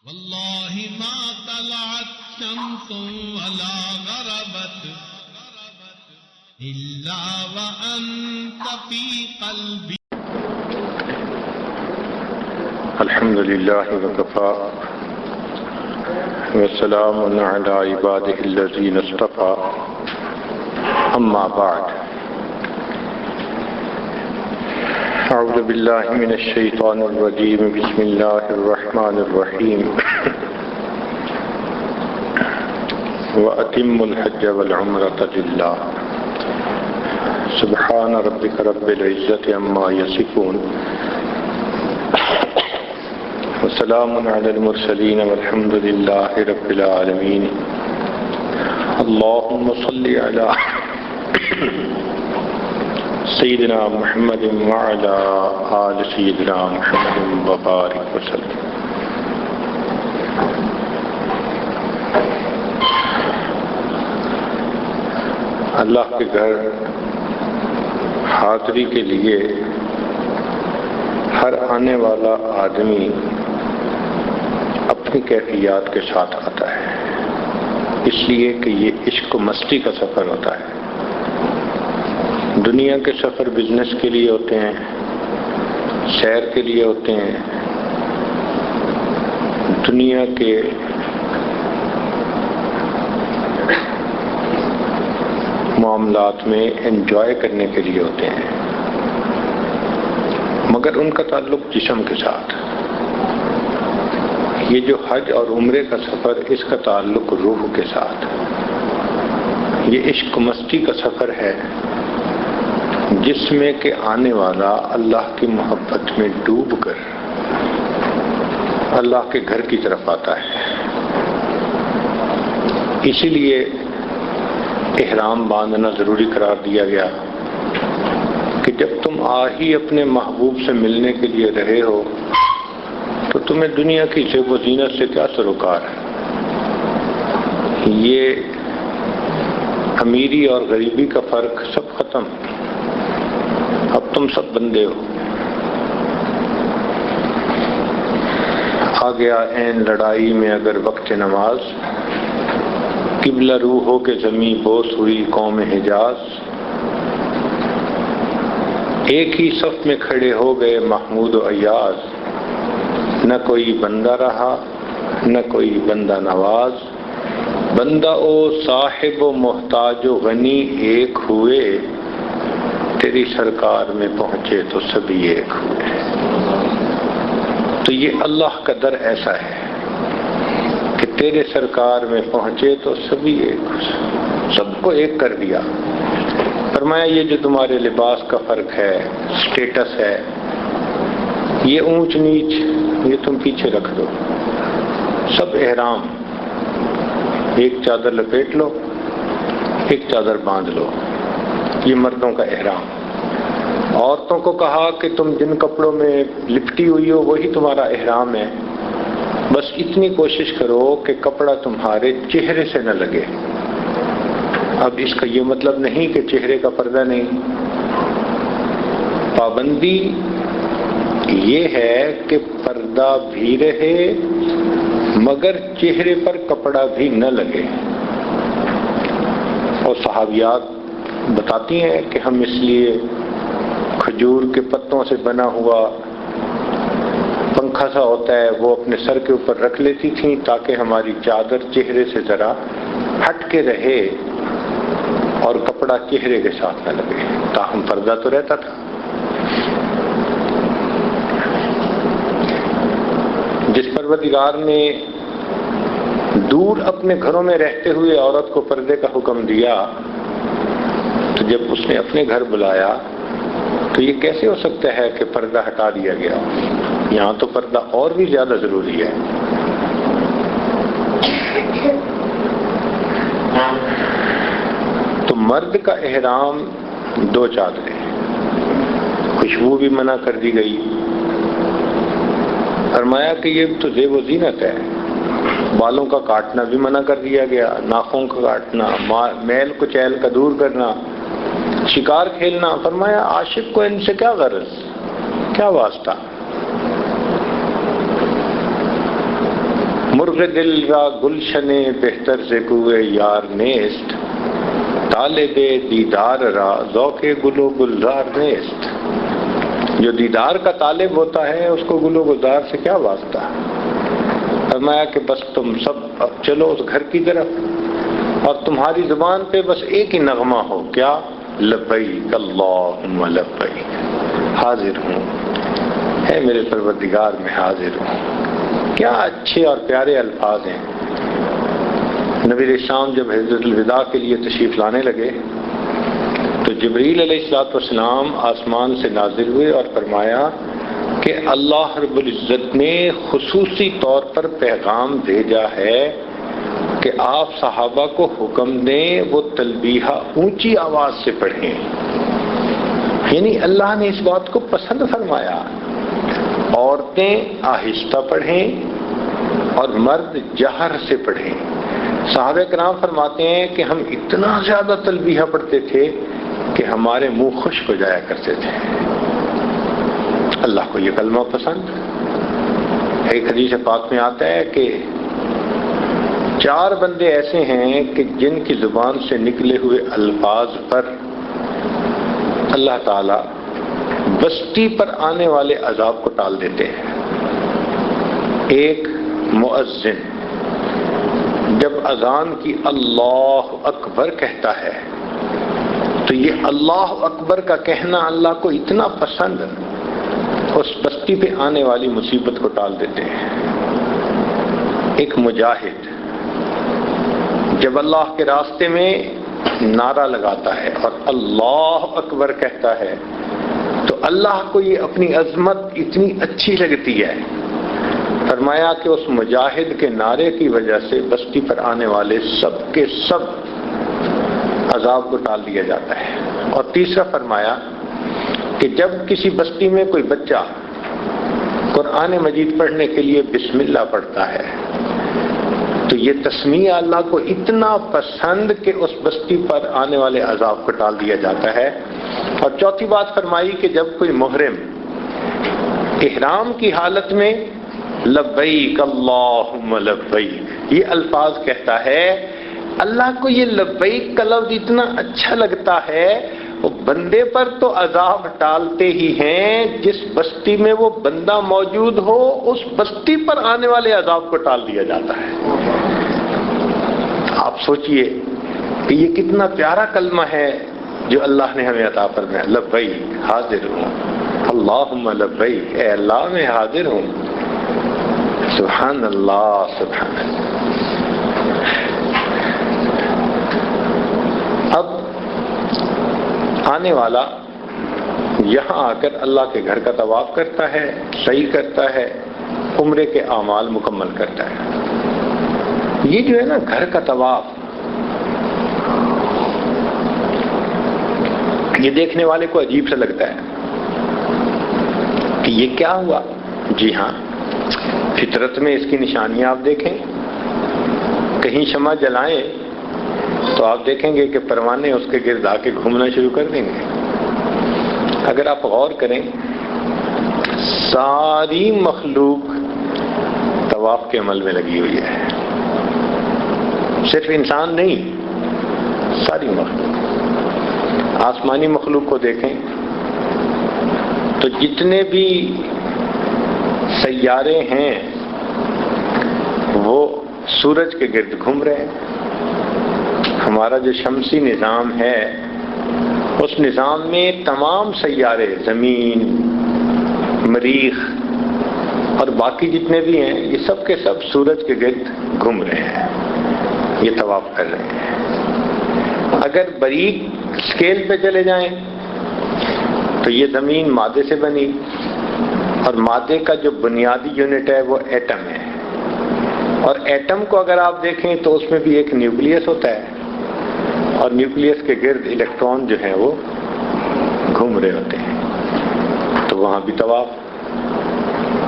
والله ما طلعت شمس ولا غربت إلا وأنت في قلبي. الحمد لله وكفى وسلام على عباده الذين اصطفى أما بعد. أعوذ بالله من الشيطان الرجيم. بسم الله الرحمن الرحيم. وأتموا الحج والعمرة لله. سبحان ربك رب العزة عما يصفون وسلام على المرسلين والحمد لله رب العالمين. اللهم صل على سیدنا محمد وعلى آل سیدنا محمد وبارک وسلم. اللہ کے گھر حاضری کے لیے ہر آنے والا آدمی اپنی کیفیات کے ساتھ آتا ہے، اس لیے کہ یہ عشق و مستی کا سفر ہوتا ہے. دنیا کے سفر بزنس کے لیے ہوتے ہیں، سیر کے لیے ہوتے ہیں، دنیا کے معاملات میں انجوائے کرنے کے لیے ہوتے ہیں، مگر ان کا تعلق جسم کے ساتھ. یہ جو حج اور عمرے کا سفر، اس کا تعلق روح کے ساتھ. یہ عشق و مستی کا سفر ہے جس میں کہ آنے والا اللہ کی محبت میں ڈوب کر اللہ کے گھر کی طرف آتا ہے. اسی لیے احرام باندھنا ضروری قرار دیا گیا کہ جب تم آ ہی اپنے محبوب سے ملنے کے لیے رہے ہو تو تمہیں دنیا کی زیب و زینت سے کیا سروکار ہے. یہ امیری اور غریبی کا فرق سب ختم. اب تم سب بندے ہو. آ گیا این لڑائی میں اگر وقت نماز، قبلہ روح ہو کے زمیں بوس ہوئی قوم حجاز. ایک ہی صف میں کھڑے ہو گئے محمود و ایاز. نہ کوئی بندہ رہا نہ کوئی بندہ نواز. بندہ او صاحب و محتاج و غنی ایک ہوئے. تیری سرکار میں پہنچے تو سبھی ایک ہوئے. تو یہ اللہ کا در ایسا ہے کہ تیرے سرکار میں پہنچے تو سبھی ایک ہوئے، سب کو ایک کر دیا. فرمایا یہ جو تمہارے لباس کا فرق ہے، سٹیٹس ہے، یہ اونچ نیچ، یہ تم پیچھے رکھ دو. سب احرام، ایک چادر لپیٹ لو، ایک چادر باندھ لو. یہ مردوں کا احرام. عورتوں کو کہا کہ تم جن کپڑوں میں لپٹی ہوئی ہو وہی تمہارا احرام ہے، بس اتنی کوشش کرو کہ کپڑا تمہارے چہرے سے نہ لگے. اب اس کا یہ مطلب نہیں کہ چہرے کا پردہ نہیں. پابندی یہ ہے کہ پردہ بھی رہے مگر چہرے پر کپڑا بھی نہ لگے. اور صحابیات بتاتی ہیں کہ ہم اس لیے کھجور کے پتوں سے بنا ہوا پنکھا سا ہوتا ہے وہ اپنے سر کے اوپر رکھ لیتی تھیں تاکہ ہماری چادر چہرے سے ذرا ہٹ کے رہے اور کپڑا چہرے کے ساتھ نہ لگے. تاہم پردہ تو رہتا تھا. جس پروردگار نے دور اپنے گھروں میں رہتے ہوئے عورت کو پردے کا حکم دیا تو جب اس نے اپنے گھر بلایا تو یہ کیسے ہو سکتا ہے کہ پردہ ہٹا دیا گیا؟ یہاں تو پردہ اور بھی زیادہ ضروری ہے. تو مرد کا احرام 2 چادریں، خوشبو بھی منع کر دی گئی. فرمایا کہ یہ تو زیب و زینت ہے. بالوں کا کاٹنا بھی منع کر دیا گیا، ناخن کا کاٹنا، میل کچیل کا دور کرنا، شکار کھیلنا. فرمایا عاشق کو ان سے کیا غرض، کیا واسطہ. مرغ دل را گلشن بہتر سے کوئے یار نیست، طالب دیدار را ذوق گل و گلزار نیست۔ جو دیدار کا طالب ہوتا ہے اس کو گل و گلزار سے کیا واسطہ؟ فرمایا کہ بس تم سب اب چلو اس گھر کی طرف اور تمہاری زبان پہ بس ایک ہی نغمہ ہو، کیا؟ لبیک اللہم لبیک، حاضر ہوں اے میرے پروردگار میں حاضر ہوں۔ کیا اچھے اور پیارے الفاظ ہیں۔ نبی علیہ السلام جب حجۃ الوداع کے لیے تشریف لانے لگے تو جبریل علیہ السلام آسمان سے نازل ہوئے اور فرمایا کہ اللہ رب العزت نے خصوصی طور پر پیغام بھیجا ہے کہ آپ صحابہ کو حکم دیں وہ تلبیہ اونچی آواز سے پڑھیں، یعنی اللہ نے اس بات کو پسند فرمایا۔ عورتیں آہستہ پڑھیں اور مرد جہر سے پڑھیں۔ صحابہ کرام فرماتے ہیں کہ ہم اتنا زیادہ تلبیہ پڑھتے تھے کہ ہمارے منہ خشک ہو جایا کرتے تھے۔ اللہ کو یہ کلمہ پسند۔ ایک حدیث پاک میں آتا ہے کہ 4 بندے ایسے ہیں کہ جن کی زبان سے نکلے ہوئے الفاظ پر اللہ تعالی بستی پر آنے والے عذاب کو ٹال دیتے ہیں۔ ایک مؤذن جب اذان کی اللہ اکبر کہتا ہے تو یہ اللہ اکبر کا کہنا اللہ کو اتنا پسند اس بستی پہ آنے والی مصیبت کو ٹال دیتے ہیں۔ ایک مجاہد جب اللہ کے راستے میں نعرہ لگاتا ہے اور اللہ اکبر کہتا ہے تو اللہ کو یہ اپنی عظمت اتنی اچھی لگتی ہے، فرمایا کہ اس مجاہد کے نعرے کی وجہ سے بستی پر آنے والے سب کے سب عذاب کو ٹال دیا جاتا ہے۔ اور تیسرا فرمایا کہ جب کسی بستی میں کوئی بچہ قرآن مجید پڑھنے کے لیے بسم اللہ پڑھتا ہے تو یہ تسمیہ اللہ کو اتنا پسند کہ اس بستی پر آنے والے عذاب کو ٹال دیا جاتا ہے۔ اور چوتھی بات فرمائی کہ جب کوئی محرم احرام کی حالت میں لبیک اللہم لبیک یہ الفاظ کہتا ہے، اللہ کو یہ لبیک کا لفظ اتنا اچھا لگتا ہے، وہ بندے پر تو عذاب ٹالتے ہی ہیں، جس بستی میں وہ بندہ موجود ہو اس بستی پر آنے والے عذاب کو ٹال دیا جاتا ہے۔ آپ سوچئے کہ یہ کتنا پیارا کلمہ ہے جو اللہ نے ہمیں عطا فرمایا، لبیک حاضر ہوں اللہم لبیک، اے اللہ میں حاضر ہوں۔ سبحان اللہ سبحان اللہ۔ اب آنے والا یہاں آ کر اللہ کے گھر کا طواف کرتا ہے، صحیح کرتا ہے، عمرے کے اعمال مکمل کرتا ہے۔ یہ جو ہے نا گھر کا طواف، یہ دیکھنے والے کو عجیب سا لگتا ہے کہ یہ کیا ہوا؟ جی ہاں، فطرت میں اس کی نشانیاں آپ دیکھیں، کہیں شمع جلائیں تو آپ دیکھیں گے کہ پروانے اس کے گرد آ کے گھومنا شروع کر دیں گے۔ اگر آپ غور کریں ساری مخلوق طواف کے عمل میں لگی ہوئی ہے، صرف انسان نہیں، ساری مخلوق۔ آسمانی مخلوق کو دیکھیں تو جتنے بھی سیارے ہیں وہ سورج کے گرد گھوم رہے ہیں۔ ہمارا جو شمسی نظام ہے اس نظام میں تمام سیارے، زمین، مریخ اور باقی جتنے بھی ہیں یہ سب کے سب سورج کے گرد گھوم رہے ہیں، یہ طواف کر رہے ہیں۔ اگر باریک اسکیل پہ چلے جائیں تو یہ زمین مادے سے بنی اور مادے کا جو بنیادی یونٹ ہے وہ ایٹم ہے، اور ایٹم کو اگر آپ دیکھیں تو اس میں بھی ایک نیوکلیس ہوتا ہے اور نیوکلیس کے گرد الیکٹران جو ہیں وہ گھوم رہے ہوتے ہیں۔ تو وہاں بھی طواف،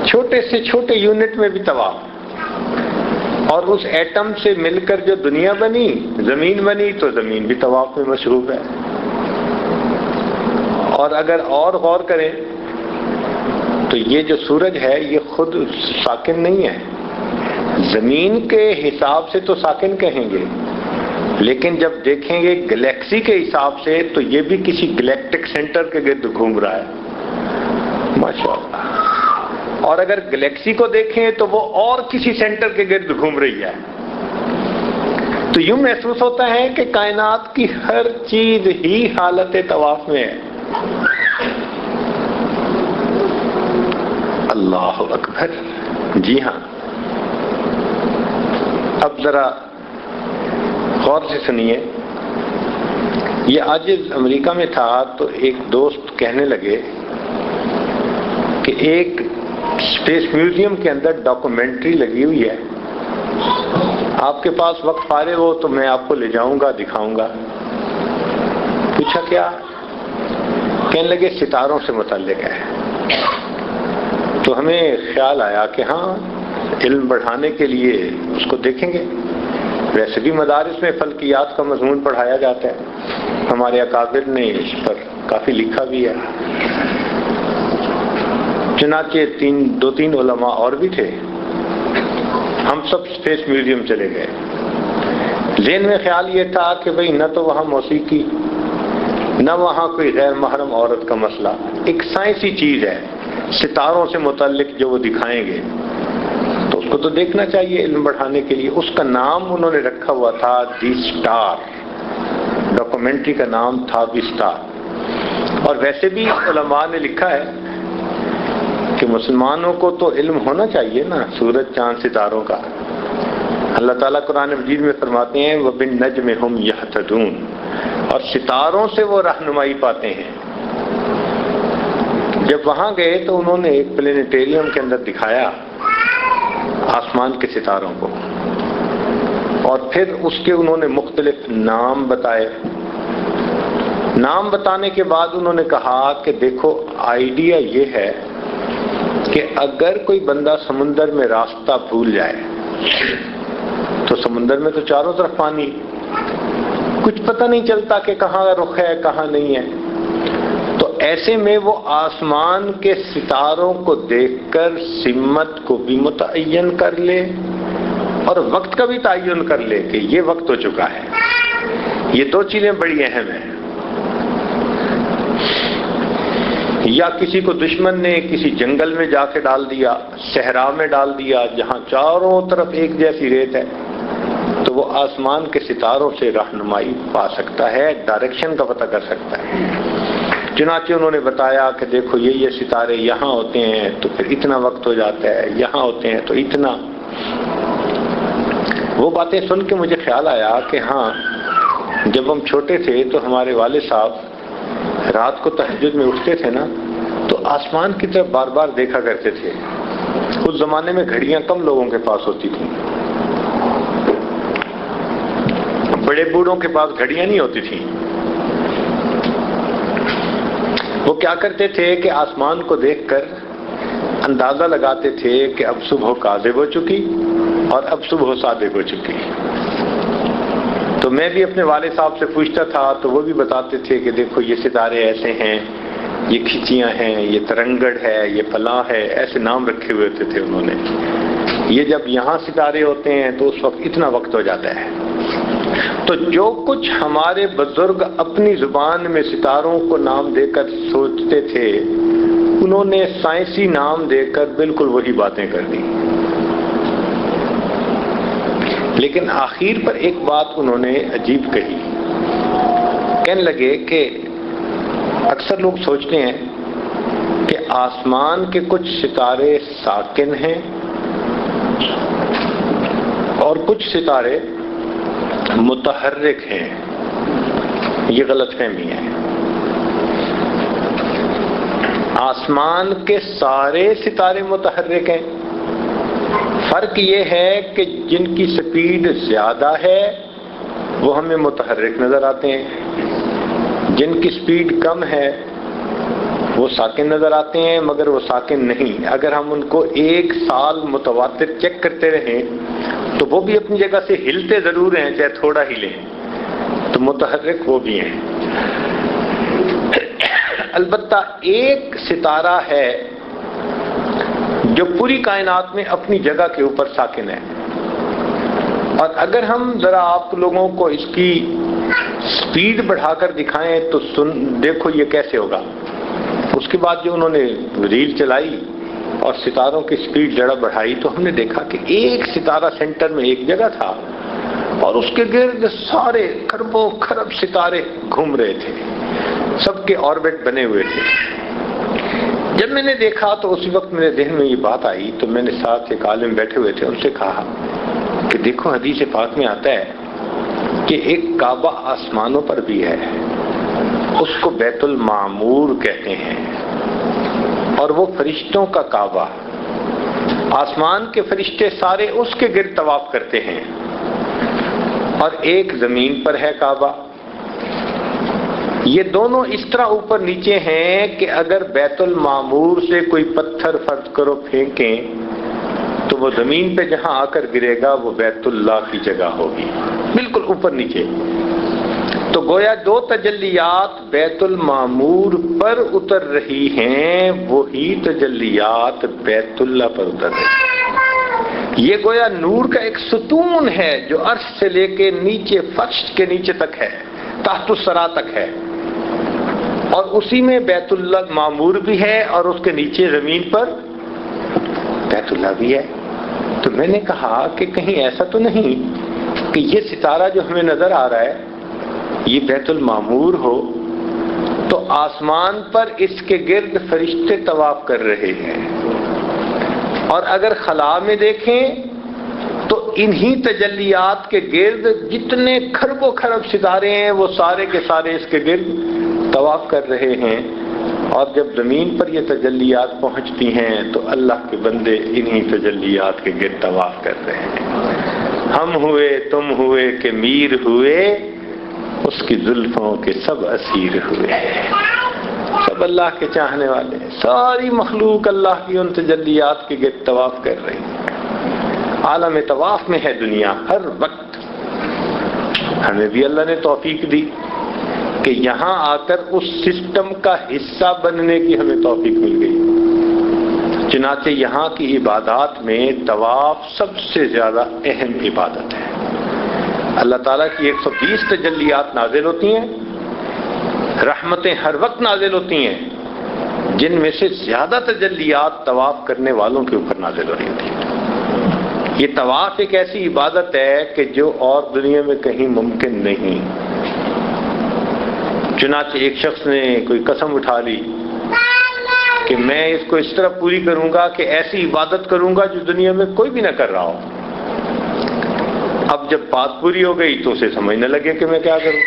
چھوٹے سے چھوٹے یونٹ میں بھی طواف، اور اس ایٹم سے مل کر جو دنیا بنی، زمین بنی، تو زمین بھی طواف میں مشروب ہے۔ اور اگر اور غور کریں تو یہ جو سورج ہے یہ خود ساکن نہیں ہے، زمین کے حساب سے تو ساکن کہیں گے، لیکن جب دیکھیں گے گلیکسی کے حساب سے تو یہ بھی کسی گلیکٹک سینٹر کے گرد گھوم رہا ہے، ماشاءاللہ۔ اور اگر گلیکسی کو دیکھیں تو وہ اور کسی سینٹر کے گرد گھوم رہی ہے، تو یوں محسوس ہوتا ہے کہ کائنات کی ہر چیز ہی حالت طواف میں ہے۔ اللہ اکبر، جی ہاں۔ اب ذرا غور سے سنیے، یہ آج امریکہ میں تھا تو ایک دوست کہنے لگے کہ ایک اسپیس میوزیم کے اندر ڈاکومنٹری لگی ہوئی ہے، آپ کے پاس وقت فارغ ہو تو میں آپ کو لے جاؤں گا، دکھاؤں گا۔ پوچھا کیا؟ کہنے لگے ستاروں سے متعلق ہے۔ تو ہمیں خیال آیا کہ ہاں، علم بڑھانے کے لیے اس کو دیکھیں گے۔ ویسے بھی مدارس میں فلکیات کا مضمون پڑھایا جاتا ہے، ہمارے اکابر نے اس پر کافی لکھا بھی ہے۔ چنانچہ دو تین علماء اور بھی تھے، ہم سب اسپیس میوزیم چلے گئے۔ ذہن میں خیال یہ تھا کہ بھئی نہ تو وہاں موسیقی، نہ وہاں کوئی غیر محرم عورت کا مسئلہ، ایک سائنسی چیز ہے ستاروں سے متعلق جو وہ دکھائیں گے، تو اس کو تو دیکھنا چاہیے علم بڑھانے کے لیے۔ اس کا نام انہوں نے رکھا ہوا تھا دی اسٹار، ڈاکومنٹری کا نام تھا دی اسٹار۔ اور ویسے بھی علماء نے لکھا ہے کہ مسلمانوں کو تو علم ہونا چاہیے نا سورج چاند ستاروں کا۔ اللہ تعالیٰ قرآن مجید میں فرماتے ہیں وَبِالنَّجْمِ هُمْ يَهْتَدُونَ، اور ستاروں سے وہ رہنمائی پاتے ہیں۔ جب وہاں گئے تو انہوں نے ایک پلینیٹیریم کے اندر دکھایا آسمان کے ستاروں کو، اور پھر اس کے انہوں نے مختلف نام بتائے۔ نام بتانے کے بعد انہوں نے کہا کہ دیکھو آئیڈیا یہ ہے کہ اگر کوئی بندہ سمندر میں راستہ بھول جائے تو سمندر میں تو چاروں طرف پانی، کچھ پتہ نہیں چلتا کہ کہاں رخ ہے کہاں نہیں ہے، تو ایسے میں وہ آسمان کے ستاروں کو دیکھ کر سمت کو بھی متعین کر لے اور وقت کا بھی تعین کر لے کہ یہ وقت ہو چکا ہے۔ یہ دو چیزیں بڑی اہم ہیں۔ یا کسی کو دشمن نے کسی جنگل میں جا کے ڈال دیا، صحرا میں ڈال دیا جہاں چاروں طرف ایک جیسی ریت ہے، تو وہ آسمان کے ستاروں سے رہنمائی پا سکتا ہے، ڈائریکشن کا پتہ کر سکتا ہے۔ چنانچہ انہوں نے بتایا کہ دیکھو یہ ستارے یہاں ہوتے ہیں تو پھر اتنا وقت ہو جاتا ہے، یہاں ہوتے ہیں تو اتنا۔ وہ باتیں سن کے مجھے خیال آیا کہ ہاں، جب ہم چھوٹے تھے تو ہمارے والد صاحب رات کو تہجد میں اٹھتے تھے نا تو آسمان کی طرف بار بار دیکھا کرتے تھے۔ اس زمانے میں گھڑیاں کم لوگوں کے پاس ہوتی تھیں، بڑے بوڑھوں کے پاس گھڑیاں نہیں ہوتی تھیں۔ وہ کیا کرتے تھے کہ آسمان کو دیکھ کر اندازہ لگاتے تھے کہ اب صبح کاذب ہو چکی اور اب صبح صادق ہو چکی۔ تو میں بھی اپنے والد صاحب سے پوچھتا تھا تو وہ بھی بتاتے تھے کہ دیکھو یہ ستارے ایسے ہیں، یہ کھچیاں ہیں، یہ ترنگڑ ہے، یہ فلاں ہے، ایسے نام رکھے ہوئے تھے انہوں نے۔ یہ جب یہاں ستارے ہوتے ہیں تو اس وقت اتنا وقت ہو جاتا ہے۔ تو جو کچھ ہمارے بزرگ اپنی زبان میں ستاروں کو نام دے کر سوچتے تھے، انہوں نے سائنسی نام دے کر بالکل وہی باتیں کر دی۔ لیکن آخر پر ایک بات انہوں نے عجیب کہی، کہنے لگے کہ اکثر لوگ سوچتے ہیں کہ آسمان کے کچھ ستارے ساکن ہیں اور کچھ ستارے متحرک ہیں۔ یہ غلط فہمی ہے۔ آسمان کے سارے ستارے متحرک ہیں، فرق یہ ہے کہ جن کی سپیڈ زیادہ ہے وہ ہمیں متحرک نظر آتے ہیں، جن کی سپیڈ کم ہے وہ ساکن نظر آتے ہیں، مگر وہ ساکن نہیں۔ اگر ہم ان کو ایک سال متواتر چیک کرتے رہیں تو وہ بھی اپنی جگہ سے ہلتے ضرور ہیں، چاہے تھوڑا ہلیں، تو متحرک وہ بھی ہیں۔ البتہ ایک ستارہ ہے جو پوری کائنات میں اپنی جگہ کے اوپر ساکن ہے، اور اگر ہم ذرا آپ لوگوں کو اس کی سپیڈ بڑھا کر دکھائیں تو دیکھو یہ کیسے ہوگا. اس کے بعد جو انہوں نے ریل چلائی اور ستاروں کی سپیڈ ذرا بڑھائی تو ہم نے دیکھا کہ ایک ستارہ سینٹر میں ایک جگہ تھا اور اس کے گرد سارے کھربوں کھرب ستارے گھوم رہے تھے، سب کے آربٹ بنے ہوئے تھے. جب میں نے دیکھا تو اسی وقت میرے ذہن میں یہ بات آئی تو میں نے ساتھ ایک عالم بیٹھے ہوئے تھے، ان سے کہا کہ دیکھو حدیث پاک میں آتا ہے کہ ایک کعبہ آسمانوں پر بھی ہے، اس کو بیت المعمور کہتے ہیں، اور وہ فرشتوں کا کعبہ، آسمان کے فرشتے سارے اس کے گرد طواف کرتے ہیں، اور ایک زمین پر ہے کعبہ. یہ دونوں اس طرح اوپر نیچے ہیں کہ اگر بیت المعمور سے کوئی پتھر فرض کرو پھینکیں تو وہ زمین پہ جہاں آ کر گرے گا وہ بیت اللہ کی جگہ ہوگی، بالکل اوپر نیچے. تو گویا دو تجلیات بیت المعمور پر اتر رہی ہیں، وہی تجلیات بیت اللہ پر اتر رہی ہیں. یہ گویا نور کا ایک ستون ہے جو عرش سے لے کے نیچے فرش کے نیچے تک ہے، تحت الثری تک ہے، اور اسی میں بیت اللہ معمور بھی ہے اور اس کے نیچے زمین پر بیت اللہ بھی ہے. تو میں نے کہا کہ کہیں ایسا تو نہیں کہ یہ ستارہ جو ہمیں نظر آ رہا ہے یہ بیت المعمور ہو تو آسمان پر اس کے گرد فرشتے طواف کر رہے ہیں، اور اگر خلا میں دیکھیں تو انہی تجلیات کے گرد جتنے کھربوں کھرب ستارے ہیں وہ سارے کے سارے اس کے گرد طواف کر رہے ہیں. اور جب زمین پر یہ تجلیات پہنچتی ہیں تو اللہ کے بندے انہی تجلیات کے گرد طواف کر رہے ہیں. ہم ہوئے تم ہوئے کہ میر ہوئے، اس کی زلفوں کے سب اسیر ہوئے. سب اللہ کے چاہنے والے، ساری مخلوق اللہ کی ان تجلیات کے گرد طواف کر رہی ہے. عالم طواف میں ہے دنیا ہر وقت. ہمیں بھی اللہ نے توفیق دی کہ یہاں آ کر اس سسٹم کا حصہ بننے کی ہمیں توفیق مل گئی. چنانچہ یہاں کی عبادات میں طواف سب سے زیادہ اہم عبادت ہے. اللہ تعالیٰ کی 120 تجلیات نازل ہوتی ہیں، رحمتیں ہر وقت نازل ہوتی ہیں، جن میں سے زیادہ تجلیات طواف کرنے والوں کے اوپر نازل ہو رہی ہوتی ہیں. یہ طواف ایک ایسی عبادت ہے کہ جو اور دنیا میں کہیں ممکن نہیں. چنانچہ ایک شخص نے کوئی قسم اٹھا لی کہ میں اس کو اس طرح پوری کروں گا کہ ایسی عبادت کروں گا جو دنیا میں کوئی بھی نہ کر رہا ہو. اب جب بات پوری ہو گئی تو اسے سمجھنے لگے کہ میں کیا کروں.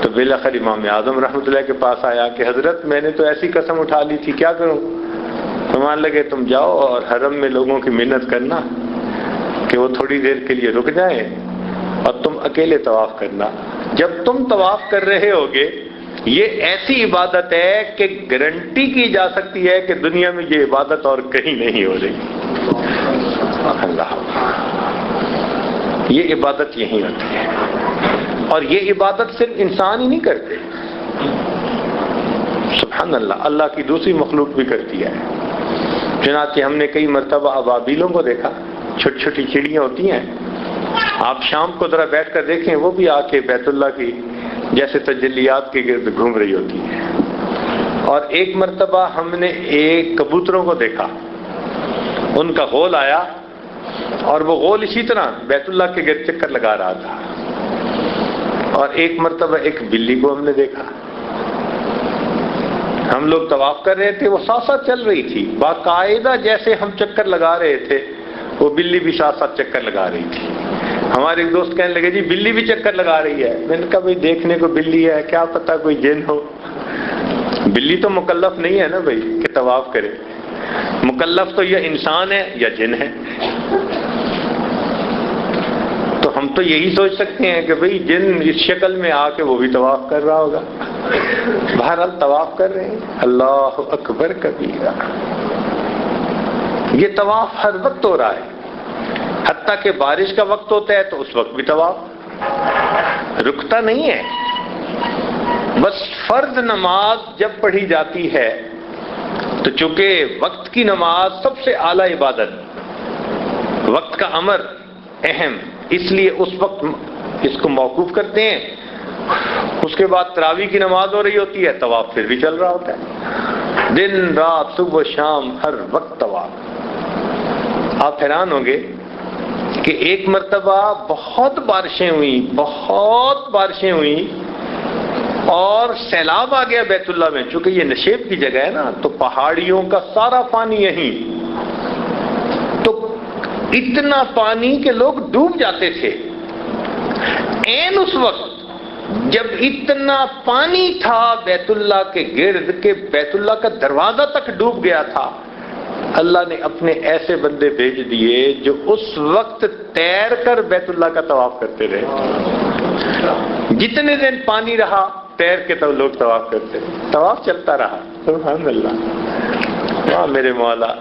تو بالآخر امام اعظم رحمۃ اللہ کے پاس آیا کہ حضرت میں نے تو ایسی قسم اٹھا لی تھی، کیا کروں؟ فرمان لگے تم جاؤ اور حرم میں لوگوں کی محنت کرنا کہ وہ تھوڑی دیر کے لیے رک جائیں اور تم اکیلے طواف کرنا. جب تم طواف کر رہے ہوگے یہ ایسی عبادت ہے کہ گارنٹی کی جا سکتی ہے کہ دنیا میں یہ عبادت اور کہیں نہیں ہو رہی. اللہ، یہ عبادت یہیں ہوتی ہے. اور یہ عبادت صرف انسان ہی نہیں کرتے، سبحان اللہ، اللہ کی دوسری مخلوق بھی کرتی ہے. چنانچہ ہم نے کئی مرتبہ ابابیلوں کو دیکھا، چھوٹی چھوٹی چڑیاں ہوتی ہیں، آپ شام کو ذرا بیٹھ کر دیکھیں وہ بھی آ کے بیت اللہ کی جیسے تجلیات کے گرد گھوم رہی ہوتی ہیں. اور ایک مرتبہ ہم نے ایک کبوتروں کو دیکھا، ان کا غول آیا اور وہ غول اسی طرح بیت اللہ کے گرد چکر لگا رہا تھا. اور ایک مرتبہ ایک بلی کو ہم نے دیکھا، ہم لوگ طواف کر رہے تھے، وہ ساتھ ساتھ چل رہی تھی باقاعدہ، جیسے ہم چکر لگا رہے تھے وہ بلی بھی ساتھ ساتھ چکر لگا رہی تھی. ہمارے ایک دوست کہنے لگے جی بلی بھی چکر لگا رہی ہے. میں نے کہا بھائی دیکھنے کو بلی ہے، کیا پتہ کوئی جن ہو. بلی تو مکلف نہیں ہے نا بھائی کہ طواف کرے، مکلف تو یا انسان ہے یا جن ہے. تو ہم تو یہی سوچ سکتے ہیں کہ بھئی جن اس شکل میں آ کے وہ بھی طواف کر رہا ہوگا. بہرحال طواف کر رہے ہیں. اللہ اکبر کبیرہ. یہ طواف ہر وقت ہو رہا ہے، حتیٰ کہ بارش کا وقت ہوتا ہے تو اس وقت بھی طواف رکتا نہیں ہے. بس فرض نماز جب پڑھی جاتی ہے تو چونکہ وقت کی نماز سب سے اعلیٰ عبادت، وقت کا امر اہم، اس لیے اس وقت اس کو موقوف کرتے ہیں. اس کے بعد تراویح کی نماز ہو رہی ہوتی ہے، طواف پھر بھی چل رہا ہوتا ہے، دن رات صبح شام ہر وقت طواف. آپ حیران ہوں گے کہ ایک مرتبہ بہت بارشیں ہوئیں اور سیلاب آ گیا بیت اللہ میں. چونکہ یہ نشیب کی جگہ ہے نا، تو پہاڑیوں کا سارا پانی یہیں، تو اتنا پانی کہ لوگ ڈوب جاتے تھے. عین اس وقت جب اتنا پانی تھا بیت اللہ کے گرد کہ بیت اللہ کا دروازہ تک ڈوب گیا تھا، اللہ نے اپنے ایسے بندے بھیج دیے جو اس وقت تیر کر بیت اللہ کا طواف کرتے رہے. جتنے دن پانی رہا تیر کے تو لوگ طواف کرتے رہے، طواف چلتا رہا. سبحان اللہ، واہ میرے مولا،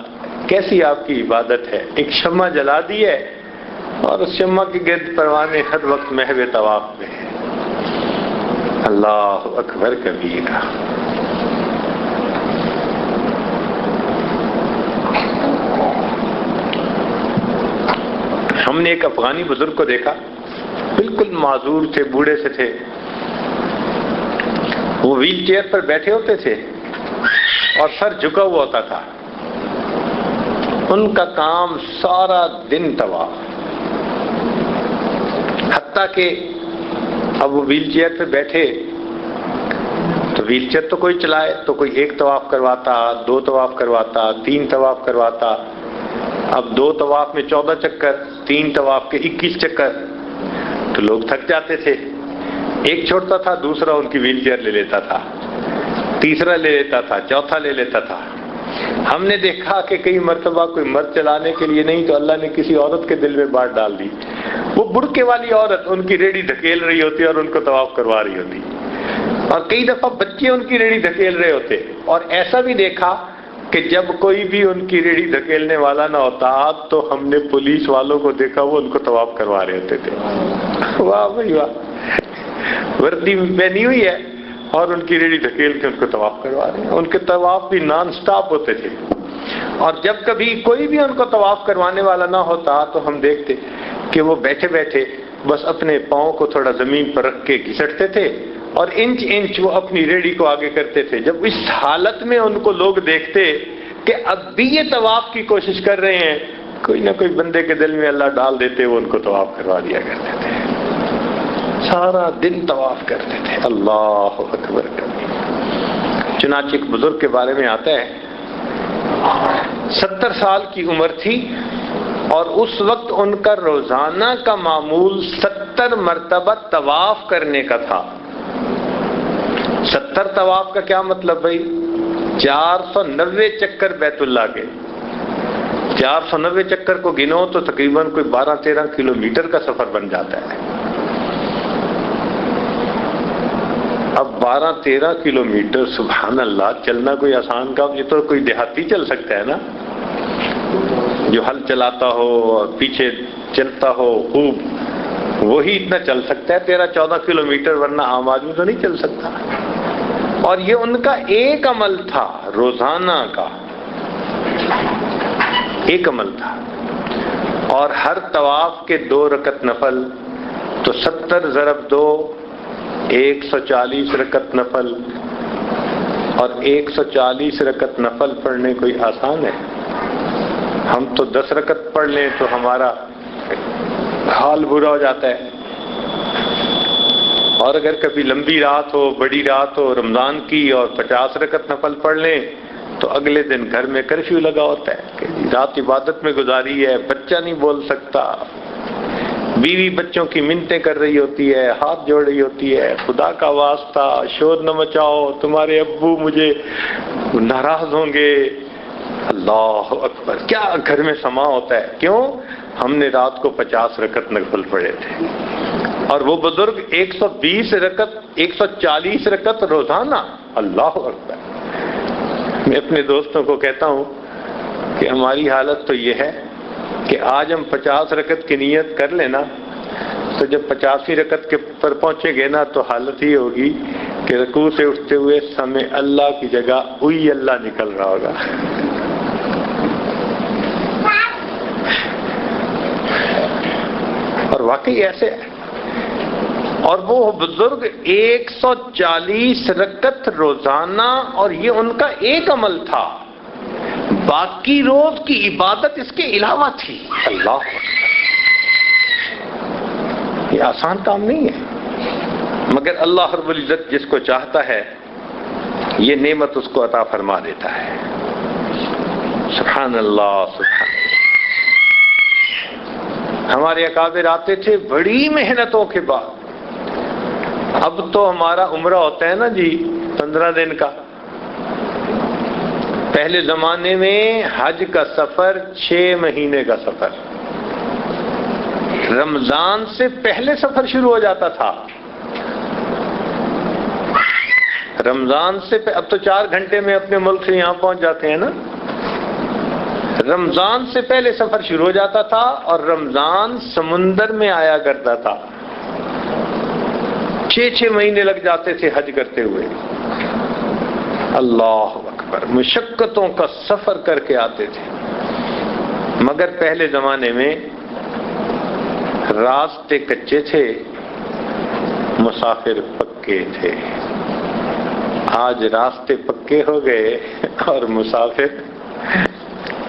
کیسی آپ کی عبادت ہے. ایک شمع جلا دی ہے اور اس شمع کے گرد پروانے ہر وقت محو طواف میں ہے. اللہ اکبر کبیرہ. ہم نے ایک افغانی بزرگ کو دیکھا، بالکل معذور تھے، بوڑھے سے تھے. وہ ویل چیئر پر بیٹھے ہوتے تھے اور سر جھکا ہوا ہوتا تھا. ان کا کام سارا دن طواف، حتیٰ کہ اب وہ ویل چیئر پہ بیٹھے تو ویل چیئر تو کوئی چلائے تو کوئی 1 طواف کرواتا، 2 طواف کرواتا، 3 طواف کرواتا. اب 2 طواف میں 14 چکر، 3 طواف کے 21 چکر، تو لوگ تھک جاتے تھے. ایک چھوڑتا تھا، دوسرا ان کی ویل چیئر لے لیتا تھا، تیسرا لے لیتا تھا، چوتھا لے لیتا تھا. ہم نے دیکھا کہ کئی مرتبہ کوئی مرد چلانے کے لیے نہیں تو اللہ نے کسی عورت کے دل میں بات ڈال دی. وہ برقعے والی عورت ان کی ریڑھی دھکیل رہی ہوتی اور ان کو طواف کروا رہی ہوتی، اور کئی دفعہ بچے ان کی ریڑھی دھکیل رہے ہوتے. اور ایسا بھی دیکھا کہ جب کوئی بھی ان کی ریڑھی دھکیلنے والا نہ ہوتا تو ہم نے پولیس والوں کو دیکھا وہ ان کو طواف کروا رہے ہوتے تھے. واہ بھائی واہ، وردی پہنی ہوئی ہے اور ان کی ریڑھی دھکیل کے ان کو طواف کروا رہے ہیں. ان کے طواف بھی نان سٹاپ ہوتے تھے. اور جب کبھی کوئی بھی ان کو طواف کروانے والا نہ ہوتا تو ہم دیکھتے کہ وہ بیٹھے بیٹھے بس اپنے پاؤں کو تھوڑا زمین پر رکھ کے گھسٹتے تھے اور انچ انچ وہ اپنی ریڑھی کو آگے کرتے تھے. جب اس حالت میں ان کو لوگ دیکھتے کہ اب بھی یہ طواف کی کوشش کر رہے ہیں، کوئی نہ کوئی بندے کے دل میں اللہ ڈال دیتے، وہ ان کو طواف کروا دیا کرتے تھے. سارا دن طواف کرتے تھے. اللہ اکبر کبیر. چنانچہ ایک بزرگ کے بارے میں آتا ہے 70 سال کی عمر تھی اور اس وقت ان کا روزانہ کا معمول 70 مرتبہ طواف کرنے کا تھا. 70 طواف کا کیا مطلب بھائی؟ 490 چکر بیت اللہ کے. 490 چکر کو گنو تو تقریباً کوئی 12-13 کلومیٹر کا سفر بن جاتا ہے. اب 12-13 کلومیٹر، سبحان اللہ، چلنا کوئی آسان کام، یہ تو کوئی دیہاتی چل سکتا ہے نا، جو ہل چلاتا ہو اور پیچھے چلتا ہو خوب، وہی اتنا چل سکتا ہے 13-14 کلومیٹر، ورنہ عام آدمی تو نہیں چل سکتا. اور یہ ان کا ایک عمل تھا، روزانہ کا ایک عمل تھا. اور ہر طواف کے 2 رکعت نفل، تو 70 ضرب 2 140 رکعت نفل. اور 140 رکعت نفل پڑھنے کوئی آسان ہے؟ ہم تو 10 رکعت پڑھ لیں تو ہمارا حال برا ہو جاتا ہے. اور اگر کبھی لمبی رات ہو، بڑی رات ہو رمضان کی، اور 50 رکعت نفل پڑھ لیں تو اگلے دن گھر میں کرفیو لگا ہوتا ہے کہ رات عبادت میں گزاری ہے، بچہ نہیں بول سکتا، بیوی بچوں کی منتیں کر رہی ہوتی ہے، ہاتھ جوڑ رہی ہوتی ہے، خدا کا واسطہ شور نہ مچاؤ، تمہارے ابو مجھے ناراض ہوں گے. اللہ اکبر، کیا گھر میں سما ہوتا ہے. کیوں؟ ہم نے رات کو 50 رکعت نفل پڑھے تھے. اور وہ بزرگ 120 رکعت 140 رکعت روزانہ. اللہ اکبر. میں اپنے دوستوں کو کہتا ہوں کہ ہماری حالت تو یہ ہے کہ آج ہم 50 رکعت کی نیت کر لینا تو جب 85 رکعت کے پر پہنچے گے نا تو حالت ہی ہوگی کہ رکوع سے اٹھتے ہوئے سمے اللہ کی جگہ اوئی اللہ نکل رہا ہوگا. واقعی ایسے ہے. اور وہ بزرگ 140 رکعت روزانہ، اور یہ ان کا ایک عمل تھا، باقی روز کی عبادت اس کے علاوہ تھی. اللہ، یہ آسان کام نہیں ہے، مگر اللہ رب العزت جس کو چاہتا ہے یہ نعمت اس کو عطا فرما دیتا ہے. سبحان اللہ، سبحان اللہ. ہمارے اکابر آتے تھے بڑی محنتوں کے بعد. اب تو ہمارا عمرہ ہوتا ہے نا جی 15 دن کا. پہلے زمانے میں حج کا سفر 6 مہینے کا سفر، رمضان سے پہلے سفر شروع ہو جاتا تھا. رمضان سے اب تو 4 گھنٹے میں اپنے ملک سے یہاں پہنچ جاتے ہیں نا. رمضان سے پہلے سفر شروع ہو جاتا تھا اور رمضان سمندر میں آیا کرتا تھا. 6 مہینے لگ جاتے تھے حج کرتے ہوئے. اللہ اکبر، مشقتوں کا سفر کر کے آتے تھے. مگر پہلے زمانے میں راستے کچے تھے، مسافر پکے تھے. آج راستے پکے ہو گئے اور مسافر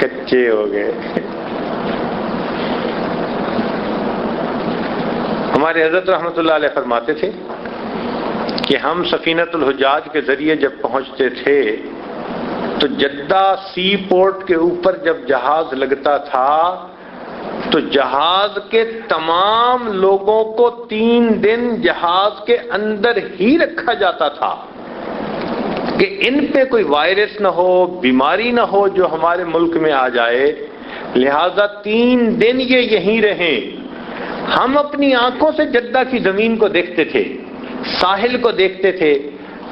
کچے ہو گئے. ہمارے حضرت رحمۃ اللہ علیہ فرماتے تھے کہ ہم سفینۃ الحجاج کے ذریعے جب پہنچتے تھے تو جدہ سی پورٹ کے اوپر جب جہاز لگتا تھا تو جہاز کے تمام لوگوں کو 3 دن جہاز کے اندر ہی رکھا جاتا تھا کہ ان پہ کوئی وائرس نہ ہو، بیماری نہ ہو جو ہمارے ملک میں آ جائے، لہذا 3 دن یہ یہیں رہیں. ہم اپنی آنکھوں سے جدہ کی زمین کو دیکھتے تھے، ساحل کو دیکھتے تھے،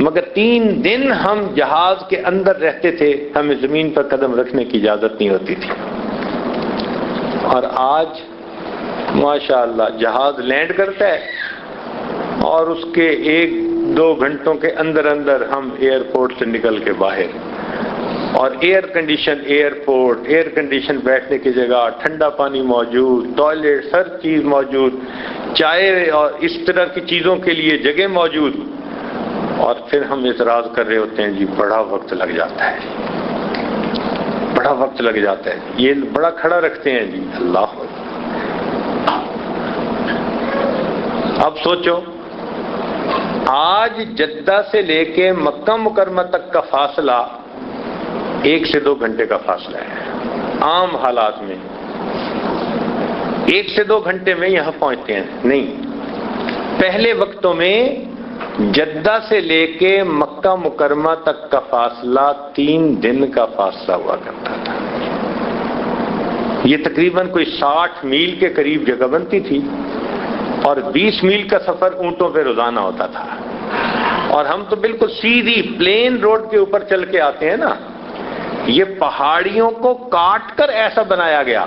مگر 3 دن ہم جہاز کے اندر رہتے تھے، ہمیں زمین پر قدم رکھنے کی اجازت نہیں ہوتی تھی. اور آج ماشاءاللہ جہاز لینڈ کرتا ہے اور اس کے 1-2 گھنٹوں کے اندر اندر ہم ایئرپورٹ سے نکل کے باہر، اور air condition airport, air condition بیٹھنے کی جگہ، ٹھنڈا پانی موجود، ٹوائلٹ، ہر چیز موجود، چائے اور اس طرح کی چیزوں کے لیے جگہ موجود. اور پھر ہم اعتراض کر رہے ہوتے ہیں جی بڑا وقت لگ جاتا ہے، بڑا وقت لگ جاتا ہے، یہ بڑا کھڑا رکھتے ہیں جی. اللہ، اب سوچو آج جدہ سے لے کے مکہ مکرمہ تک کا فاصلہ 1 سے 2 گھنٹے کا فاصلہ ہے. عام حالات میں 1 سے 2 گھنٹے میں یہاں پہنچتے ہیں. نہیں، پہلے وقتوں میں جدہ سے لے کے مکہ مکرمہ تک کا فاصلہ 3 دن کا فاصلہ ہوا کرتا تھا. یہ تقریباً کوئی 60 میل کے قریب جگہ بنتی تھی اور 20 میل کا سفر اونٹوں پہ روزانہ ہوتا تھا. اور ہم تو بالکل سیدھی پلین روڈ کے اوپر چل کے آتے ہیں نا. یہ پہاڑیوں کو کاٹ کر ایسا بنایا گیا.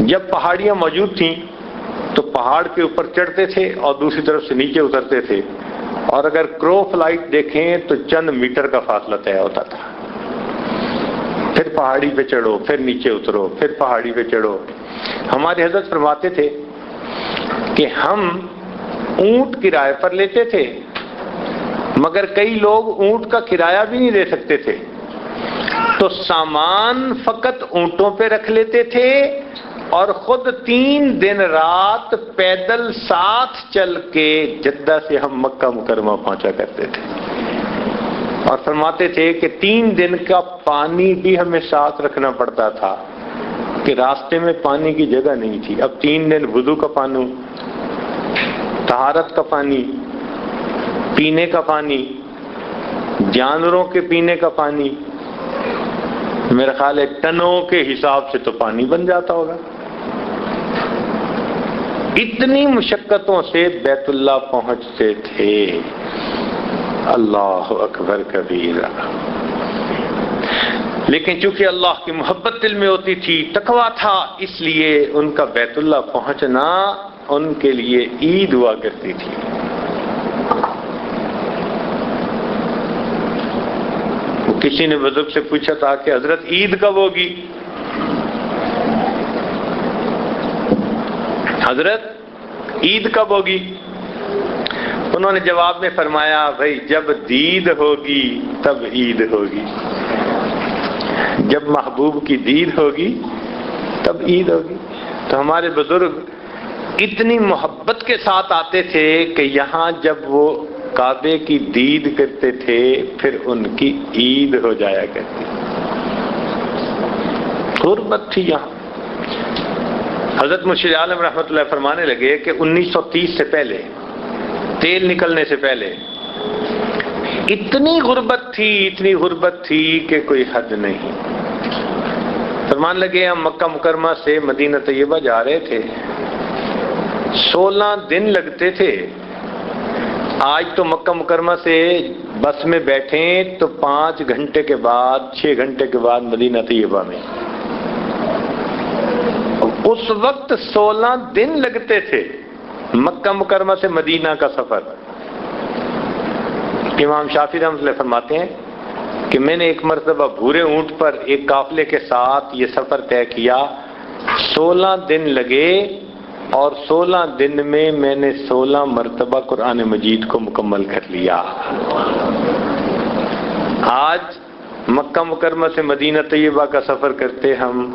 جب پہاڑیاں موجود تھیں تو پہاڑ کے اوپر چڑھتے تھے اور دوسری طرف سے نیچے اترتے تھے، اور اگر کرو فلائٹ دیکھیں تو چند میٹر کا فاصلہ طے ہوتا تھا. پھر پہاڑی پہ چڑھو، پھر نیچے اترو، پھر پہاڑی پہ چڑھو. ہمارے حضرت فرماتے تھے کہ ہم اونٹ کرائے پر لیتے تھے، مگر کئی لوگ اونٹ کا کرایہ بھی نہیں دے سکتے تھے، تو سامان فقط اونٹوں پہ رکھ لیتے تھے اور خود 3 دن رات پیدل ساتھ چل کے جدہ سے ہم مکہ مکرمہ پہنچا کرتے تھے. اور فرماتے تھے کہ 3 دن کا پانی بھی ہمیں ساتھ رکھنا پڑتا تھا کہ راستے میں پانی کی جگہ نہیں تھی. اب 3 دن وضو کا پانی، طہارت کا پانی، پینے کا پانی، جانوروں کے پینے کا پانی، میرا خیال ہے ٹنوں کے حساب سے تو پانی بن جاتا ہوگا. اتنی مشقتوں سے بیت اللہ پہنچتے تھے. اللہ اکبر کبیرہ. لیکن چونکہ اللہ کی محبت دل میں ہوتی تھی، تقویٰ تھا، اس لیے ان کا بیت اللہ پہنچنا ان کے لیے عید ہوا کرتی تھی. کسی نے بزرگ سے پوچھا تھا کہ حضرت عید کب ہوگی؟ حضرت عید کب ہوگی؟ انہوں نے جواب میں فرمایا بھائی جب دید ہوگی تب عید ہوگی، جب محبوب کی دید ہوگی تب عید ہوگی۔ تو ہمارے بزرگ اتنی محبت کے ساتھ آتے تھے کہ یہاں جب وہ کعبے کی دید کرتے تھے پھر ان کی عید ہو جایا کرتی، غربت تھی یہاں۔ حضرت مرشد عالم رحمۃ اللہ فرمانے لگے کہ 1930 سے پہلے، تیل نکلنے سے پہلے اتنی غربت تھی کہ کوئی حد نہیں۔ فرمان لگے ہم مکہ مکرمہ سے مدینہ طیبہ جا رہے تھے، 16 دن لگتے تھے۔ آج تو مکہ مکرمہ سے بس میں بیٹھیں تو 5 گھنٹے کے بعد 6 گھنٹے کے بعد مدینہ طیبہ میں، اس وقت 16 دن لگتے تھے مکہ مکرمہ سے مدینہ کا سفر۔ امام شافعی رحمۃ اللہ فرماتے ہیں کہ میں نے ایک مرتبہ بھورے اونٹ پر ایک قافلے کے ساتھ یہ سفر طے کیا، 16 دن لگے اور 16 دن میں میں نے 16 مرتبہ قرآن مجید کو مکمل کر لیا۔ آج مکہ مکرمہ سے مدینہ طیبہ کا سفر کرتے ہم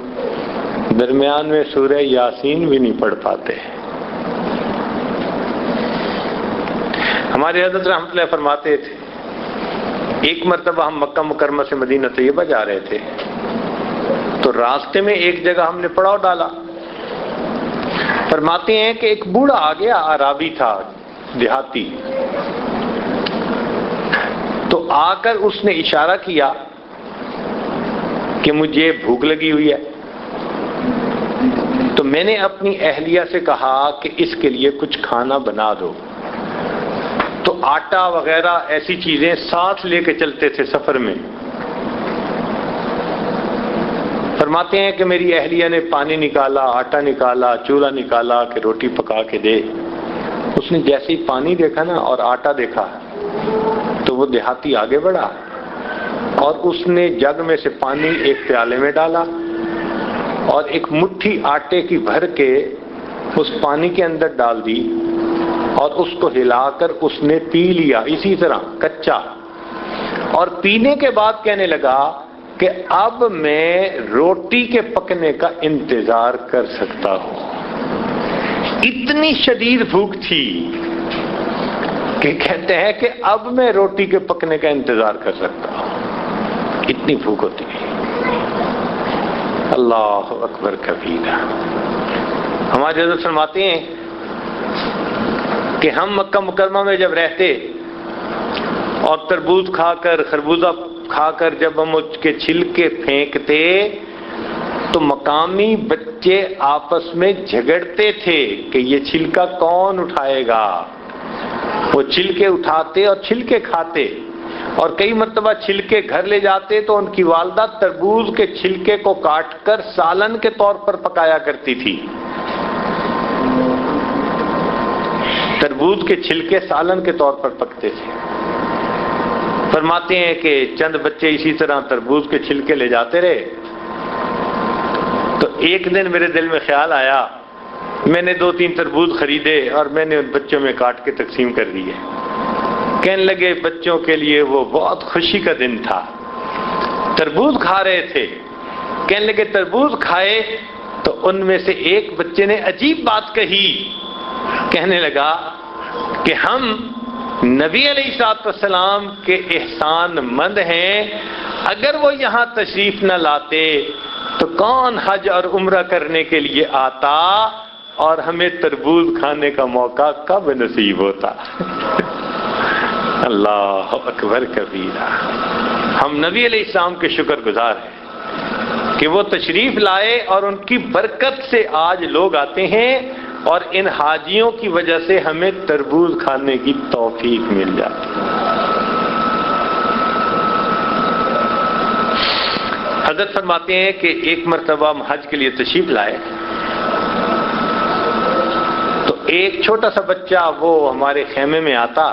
درمیان میں سورہ یاسین بھی نہیں پڑھ پاتے۔ ہمارے حضرت رحمۃ اللہ فرماتے تھے ایک مرتبہ ہم مکہ مکرمہ سے مدینہ طیبہ جا رہے تھے تو راستے میں ایک جگہ ہم نے پڑاؤ ڈالا۔ فرماتے ہیں کہ ایک بوڑھا آ گیا، عرابی تھا، دیہاتی، تو آ کر اس نے اشارہ کیا کہ مجھے بھوک لگی ہوئی ہے۔ تو میں نے اپنی اہلیہ سے کہا کہ اس کے لیے کچھ کھانا بنا دو، تو آٹا وغیرہ ایسی چیزیں ساتھ لے کے چلتے تھے سفر میں۔ فرماتے ہیں کہ میری اہلیہ نے پانی نکالا، آٹا نکالا، چولہا نکالا کہ روٹی پکا کے دے۔ اس نے جیسے ہی پانی دیکھا نا اور آٹا دیکھا تو وہ دیہاتی آگے بڑھا اور اس نے جگ میں سے پانی ایک پیالے میں ڈالا اور ایک مٹھی آٹے کی بھر کے اس پانی کے اندر ڈال دی اور اس کو ہلا کر اس نے پی لیا اسی طرح کچا، اور پینے کے بعد کہنے لگا کہ اب میں روٹی کے پکنے کا انتظار کر سکتا ہوں۔ اتنی شدید بھوک تھی کہ کہتے ہیں کہ اب میں روٹی کے پکنے کا انتظار کر سکتا ہوں، اتنی بھوک ہوتی ہے۔ اللہ اکبر کبیرہ۔ ہمارے حضرت فرماتے ہیں کہ ہم مکہ مکرمہ میں جب رہتے اور تربوز کھا کر، خربوزہ کھا کر جب ہم اس کے چھلکے پھینکتے تو مقامی بچے آپس میں جھگڑتے تھے کہ یہ چھلکا کون اٹھائے گا۔ وہ چھلکے اٹھاتے اور چھلکے کھاتے، اور کئی مرتبہ چھلکے گھر لے جاتے تو ان کی والدہ تربوز کے چھلکے کو کاٹ کر سالن کے طور پر پکایا کرتی تھی۔ تربوز کے چھلکے سالن کے طور پر پکتے تھے۔ فرماتے ہیں کہ چند بچے اسی طرح تربوز کے چھلکے لے جاتے رہے تو ایک دن میرے دل میں خیال آیا، میں نے 2-3 تربوز خریدے اور میں نے ان بچوں میں کاٹ کے تقسیم کر دیے۔ کہنے لگے بچوں کے لیے وہ بہت خوشی کا دن تھا، تربوز کھا رہے تھے۔ کہنے لگے تربوز کھائے تو ان میں سے ایک بچے نے عجیب بات کہی، کہنے لگا کہ ہم نبی علیہ الصلوۃ والسلام کے احسان مند ہیں، اگر وہ یہاں تشریف نہ لاتے تو کون حج اور عمرہ کرنے کے لیے آتا اور ہمیں تربوز کھانے کا موقع کب نصیب ہوتا۔ اللہ اکبر کبیرہ۔ ہم نبی علیہ السلام کے شکر گزار ہیں کہ وہ تشریف لائے اور ان کی برکت سے آج لوگ آتے ہیں اور ان حاجیوں کی وجہ سے ہمیں تربوز کھانے کی توفیق مل جاتی ہے۔ حضرت فرماتے ہیں کہ ایک مرتبہ ہم حج کے لیے تشریف لائے تو ایک چھوٹا سا بچہ وہ ہمارے خیمے میں آتا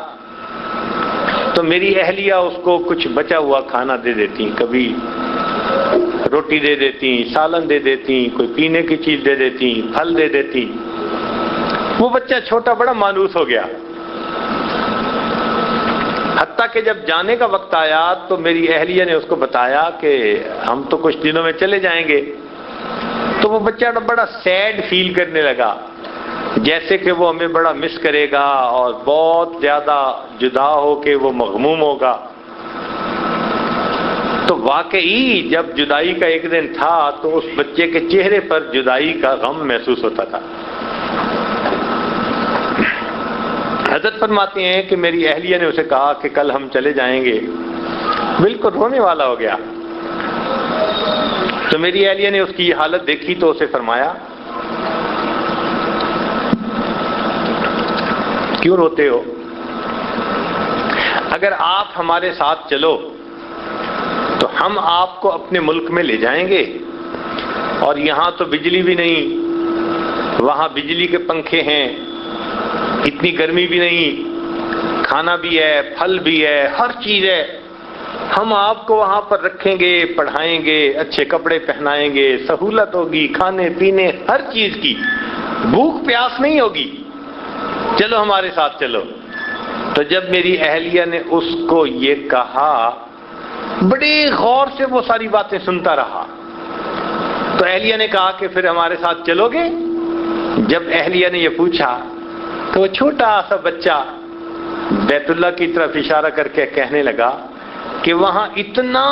تو میری اہلیہ اس کو کچھ بچا ہوا کھانا دے دیتی، کبھی روٹی دے دیتی، سالن دے دیتی، کوئی پینے کی چیز دے دیتی، پھل دے دیتی۔ وہ بچہ چھوٹا بڑا مانوس ہو گیا، حتیٰ کہ جب جانے کا وقت آیا تو میری اہلیہ نے اس کو بتایا کہ ہم تو کچھ دنوں میں چلے جائیں گے، تو وہ بچہ بڑا سیڈ فیل کرنے لگا، جیسے کہ وہ ہمیں بڑا مس کرے گا اور بہت زیادہ جدا ہو کے وہ مغموم ہوگا۔ تو واقعی جب جدائی کا ایک دن تھا تو اس بچے کے چہرے پر جدائی کا غم محسوس ہوتا تھا۔ حضرت فرماتے ہیں کہ میری اہلیہ نے اسے کہا کہ کل ہم چلے جائیں گے، بالکل رونے والا ہو گیا۔ تو میری اہلیہ نے اس کی یہ حالت دیکھی تو اسے فرمایا کیوں روتے ہو؟ اگر آپ ہمارے ساتھ چلو تو ہم آپ کو اپنے ملک میں لے جائیں گے، اور یہاں تو بجلی بھی نہیں، وہاں بجلی کے پنکھے ہیں، اتنی گرمی بھی نہیں، کھانا بھی ہے، پھل بھی ہے، ہر چیز ہے، ہم آپ کو وہاں پر رکھیں گے، پڑھائیں گے، اچھے کپڑے پہنائیں گے، سہولت ہوگی کھانے پینے ہر چیز کی، بھوک پیاس نہیں ہوگی، چلو ہمارے ساتھ چلو۔ تو جب میری اہلیہ نے اس کو یہ کہا، بڑے غور سے وہ ساری باتیں سنتا رہا۔ تو اہلیہ نے کہا کہ پھر ہمارے ساتھ چلو گے؟ جب اہلیہ نے یہ پوچھا تو وہ چھوٹا سا بچہ بیت اللہ کی طرف اشارہ کر کے کہنے لگا کہ وہاں اتنا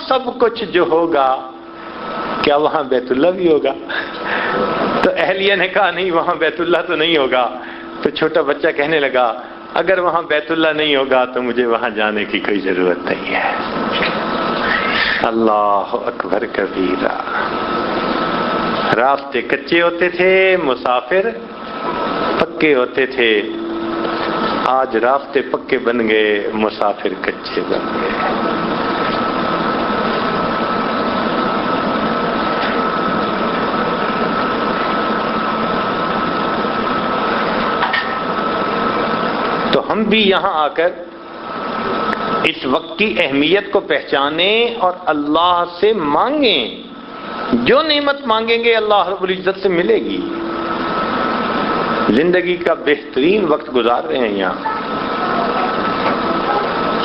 سب کچھ جو ہوگا کیا وہاں بیت اللہ بھی ہوگا؟ تو اہلیہ نے کہا نہیں، وہاں بیت اللہ تو نہیں ہوگا۔ تو چھوٹا بچہ کہنے لگا اگر وہاں بیت اللہ نہیں ہوگا تو مجھے وہاں جانے کی کوئی ضرورت نہیں ہے۔ اللہ اکبر کبیرہ۔ راستے کچے ہوتے تھے، مسافر پکے ہوتے تھے، آج راستے پکے بن گئے، مسافر کچے بن گئے۔ تو ہم بھی یہاں آ کر اس وقت کی اہمیت کو پہچانیں اور اللہ سے مانگیں، جو نعمت مانگیں گے اللہ رب العزت سے ملے گی۔ زندگی کا بہترین وقت گزار رہے ہیں یہاں۔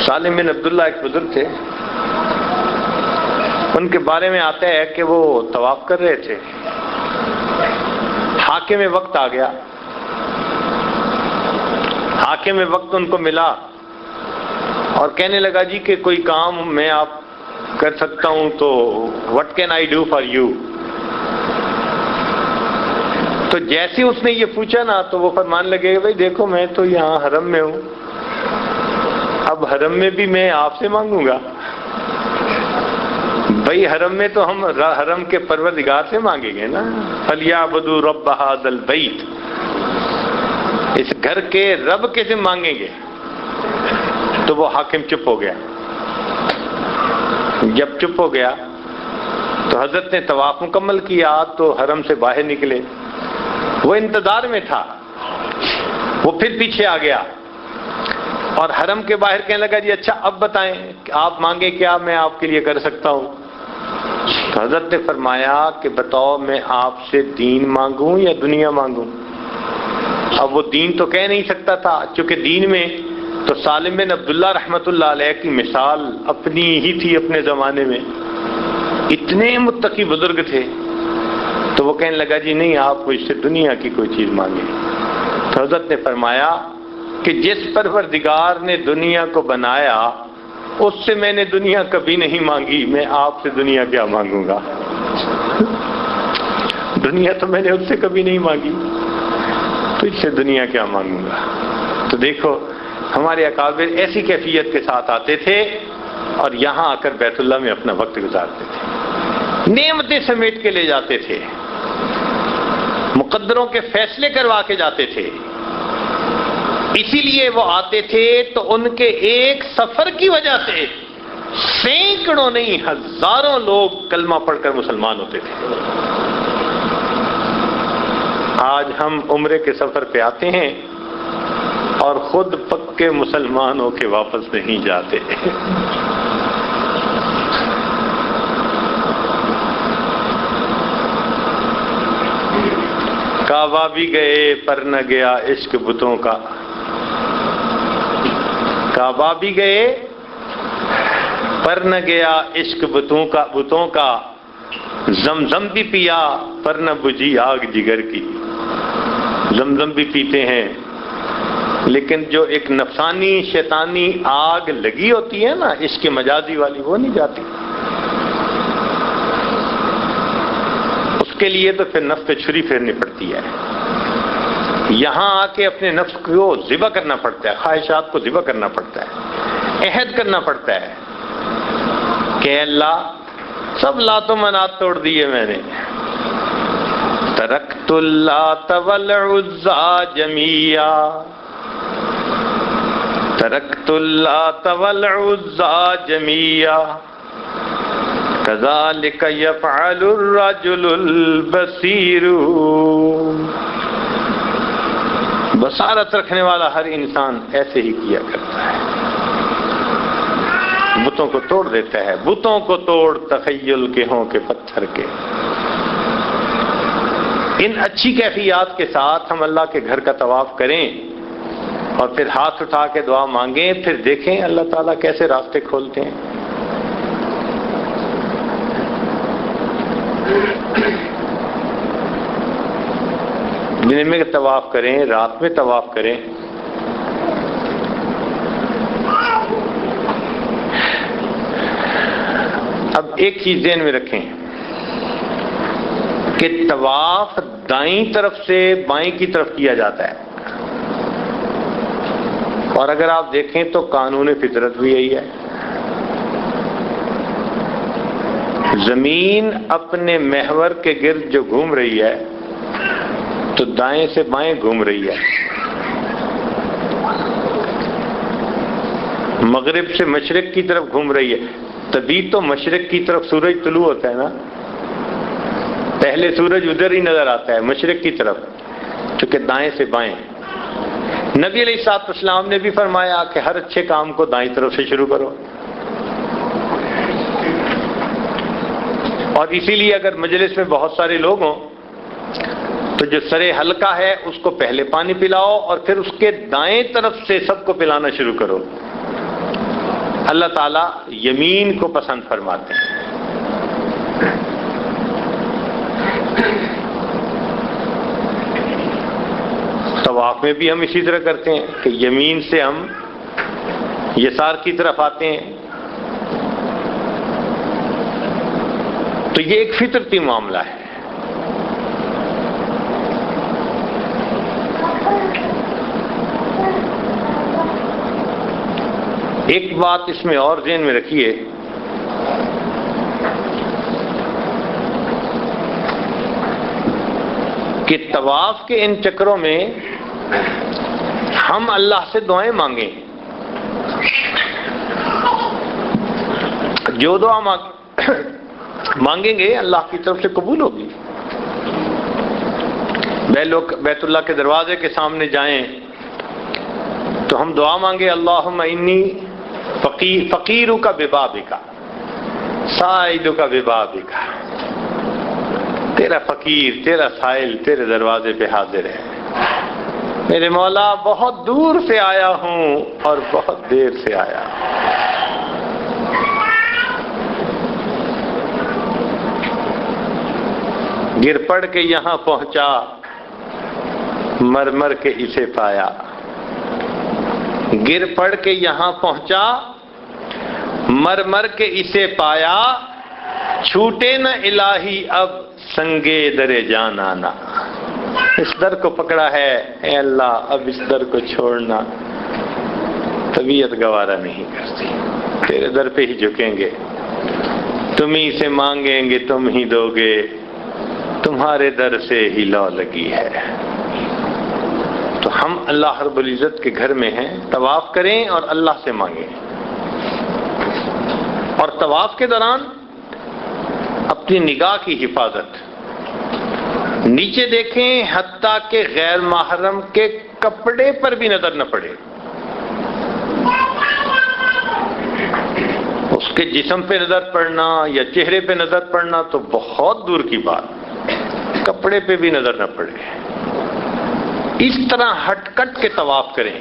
سالم بن عبداللہ ایک بزرگ تھے، ان کے بارے میں آتا ہے کہ وہ طواف کر رہے تھے، حاکم وقت آ گیا، حاکم وقت ان کو ملا اور کہنے لگا جی کہ کوئی کام میں آپ کر سکتا ہوں تو what can I do for you؟ تو جیسے اس نے یہ پوچھا نا تو وہ فرمان لگے کہ بھائی دیکھو میں تو یہاں حرم میں ہوں، اب حرم میں بھی میں آپ سے مانگوں گا؟ بھائی حرم میں تو ہم حرم کے پروردگار سے مانگیں گے نا، فَلْيَعْبُدُوا رَبَّ هَذَا الْبَيْتِ، اس گھر کے رب کیسے مانگیں گے؟ تو وہ حاکم چپ ہو گیا۔ جب چپ ہو گیا تو حضرت نے طواف مکمل کیا تو حرم سے باہر نکلے، وہ انتظار میں تھا، وہ پھر پیچھے آ گیا اور حرم کے باہر کہنے لگا جی اچھا اب بتائیں کہ آپ مانگے کیا میں آپ کے لیے کر سکتا ہوں؟ تو حضرت نے فرمایا کہ بتاؤ میں آپ سے دین مانگوں یا دنیا مانگوں؟ اب وہ دین تو کہہ نہیں سکتا تھا، چونکہ دین میں تو سالم بن عبداللہ رحمت اللہ علیہ کی مثال اپنی ہی تھی، اپنے زمانے میں اتنے متقی بزرگ تھے۔ تو وہ کہنے لگا جی نہیں، آپ مجھ سے دنیا کی کوئی چیز مانگیں۔ تو حضرت نے فرمایا کہ جس پروردگار نے دنیا کو بنایا اس سے میں نے دنیا کبھی نہیں مانگی، میں آپ سے دنیا کیا مانگوں گا؟ دنیا تو میں نے اس سے کبھی نہیں مانگی، تو اس سے دنیا کیا مانگوں گا؟ تو دیکھو ہمارے اکابر ایسی کیفیت کے ساتھ آتے تھے اور یہاں آ کر بیت اللہ میں اپنا وقت گزارتے تھے، نعمتیں سمیٹ کے لے جاتے تھے، مقدروں کے فیصلے کروا کے جاتے تھے۔ اسی لیے وہ آتے تھے تو ان کے ایک سفر کی وجہ سے سینکڑوں نہیں ہزاروں لوگ کلمہ پڑھ کر مسلمان ہوتے تھے۔ آج ہم عمرے کے سفر پہ آتے ہیں اور خود پکے مسلمان ہو کے واپس نہیں جاتے۔ کعبہ کعبہ بھی گئے پر نہ گیا عشق بتوں کا، کعبہ بھی گئے پر نہ گیا عشق بتوں کا، زمزم بھی پیا پر نہ بجھی آگ جگر کی۔ زمزم بھی پیتے ہیں لیکن جو ایک نفسانی شیطانی آگ لگی ہوتی ہے نا عشق مجازی والی، وہ نہیں جاتی۔ اس کے لیے تو پھر نفس پہ چھری پھیرنی پڑتی ہے، یہاں آ کے اپنے نفس کو ذبح کرنا پڑتا ہے، خواہشات کو ذبح کرنا پڑتا ہے، عہد کرنا پڑتا ہے کہ اللہ سب لات و منات توڑ دیے میں نے، ترکت اللات والعزى جميعا، ترکت اللات والعزى جميعا، كذلك يفعل الرجل البصير۔ بصارت رکھنے والا ہر انسان ایسے ہی کیا کرتا ہے، بتوں کو توڑ دیتا ہے۔ بتوں کو توڑ تخیل کے ہوں کہ پتھر کے۔ ان اچھی کیفیات کے ساتھ ہم اللہ کے گھر کا طواف کریں اور پھر ہاتھ اٹھا کے دعا مانگیں، پھر دیکھیں اللہ تعالیٰ کیسے راستے کھولتے ہیں۔ دن میں طواف کریں، رات میں طواف کریں۔ اب ایک چیز ذہن میں رکھیں کہ طواف دائیں طرف سے بائیں کی طرف کیا جاتا ہے، اور اگر آپ دیکھیں تو قانون فطرت بھی یہی ہے۔ زمین اپنے محور کے گرد جو گھوم رہی ہے تو دائیں سے بائیں گھوم رہی ہے، مغرب سے مشرق کی طرف گھوم رہی ہے۔ تبھی تو مشرق کی طرف سورج طلوع ہوتا ہے نا، پہلے سورج ادھر ہی نظر آتا ہے مشرق کی طرف، چونکہ دائیں سے بائیں۔ نبی علیہ الصلوۃ والسلام نے بھی فرمایا کہ ہر اچھے کام کو دائیں طرف سے شروع کرو، اور اسی لیے اگر مجلس میں بہت سارے لوگ ہوں تو جو سرے حلقہ ہے اس کو پہلے پانی پلاؤ اور پھر اس کے دائیں طرف سے سب کو پلانا شروع کرو۔ اللہ تعالیٰ یمین کو پسند فرماتے ہیں۔ طواف میں بھی ہم اسی طرح کرتے ہیں کہ یمین سے ہم یسار کی طرف آتے ہیں، تو یہ ایک فطرتی معاملہ ہے۔ ایک بات اس میں اور ذہن میں رکھیے کہ طواف کے ان چکروں میں ہم اللہ سے دعائیں مانگیں، جو دعا مانگیں گے اللہ کی طرف سے قبول ہوگی۔ بیت اللہ کے دروازے کے سامنے جائیں تو ہم دعا مانگے، اللہم انی فقیرک ببابک سائلک ببابک، تیرا فقیر، تیرا سائل تیرے دروازے پہ حاضر ہے، میرے مولا بہت دور سے آیا ہوں اور بہت دیر سے آیا ہوں۔ گر پڑ کے یہاں پہنچا، مر مر کے اسے پایا، گر پڑ کے یہاں پہنچا، مر مر کے اسے پایا، چھوٹے نہ الہی اب سنگے در جان آنا۔ اس در کو پکڑا ہے اے اللہ، اب اس در کو چھوڑنا طبیعت گوارا نہیں کرتی، تیرے در پہ ہی جھکیں گے، تم ہی سے مانگیں گے تم ہی دو گے، تمہارے در سے ہی لو لگی ہے۔ تو ہم اللہ رب العزت کے گھر میں ہیں، طواف کریں اور اللہ سے مانگیں، اور طواف کے دوران اپنی نگاہ کی حفاظت، نیچے دیکھیں حتیٰ کہ غیر محرم کے کپڑے پر بھی نظر نہ پڑے، اس کے جسم پہ نظر پڑنا یا چہرے پہ نظر پڑنا تو بہت دور کی بات، کپڑے پہ بھی نظر نہ پڑے۔ اس طرح ہٹ کٹ کے طواف کریں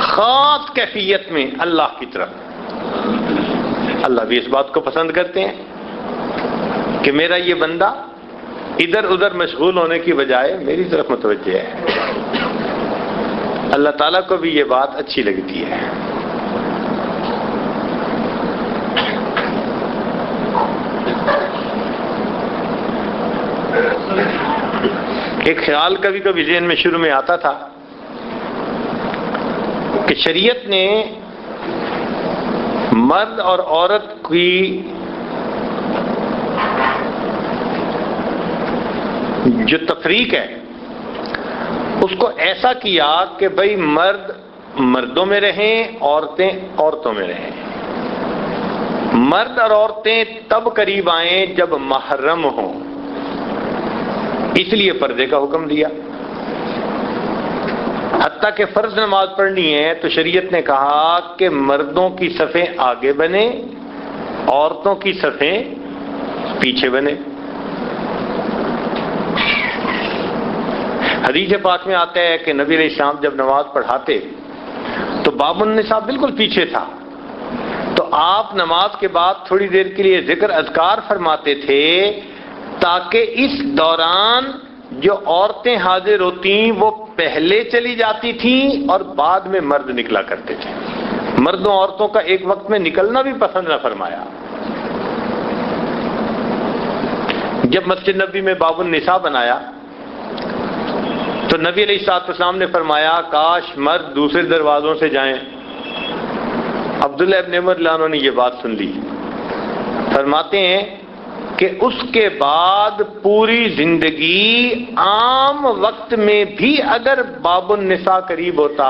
خاص کیفیت میں اللہ کی طرف. اللہ بھی اس بات کو پسند کرتے ہیں کہ میرا یہ بندہ ادھر ادھر مشغول ہونے کی بجائے میری طرف متوجہ ہے. اللہ تعالیٰ کو بھی یہ بات اچھی لگتی ہے. ایک خیال کبھی کبھی ذہن میں شروع میں آتا تھا کہ شریعت نے مرد اور عورت کی جو تفریق ہے اس کو ایسا کیا کہ بھئی مرد مردوں میں رہیں، عورتیں عورتوں میں رہیں. مرد اور عورتیں تب قریب آئیں جب محرم ہوں، اس لیے پردے کا حکم دیا. حتیٰ کہ فرض نماز پڑھنی ہے تو شریعت نے کہا کہ مردوں کی صفیں آگے بنے، عورتوں کی صفیں پیچھے بنے. حدیث پاک میں آتا ہے کہ نبی علیہ السلام جب نماز پڑھاتے تو باب النساء بالکل پیچھے تھا، تو آپ نماز کے بعد تھوڑی دیر کے لیے ذکر اذکار فرماتے تھے تاکہ اس دوران جو عورتیں حاضر ہوتی وہ پہلے چلی جاتی تھیں اور بعد میں مرد نکلا کرتے تھے. مردوں عورتوں کا ایک وقت میں نکلنا بھی پسند نہ فرمایا. جب مسجد نبی میں باب النساء بنایا تو نبی علیہ السلام نے فرمایا کاش مرد دوسرے دروازوں سے جائیں. عبداللہ ابن عمر رضی اللہ عنہ نے یہ بات سن لی. فرماتے ہیں کہ اس کے بعد پوری زندگی عام وقت میں بھی اگر باب النساء قریب ہوتا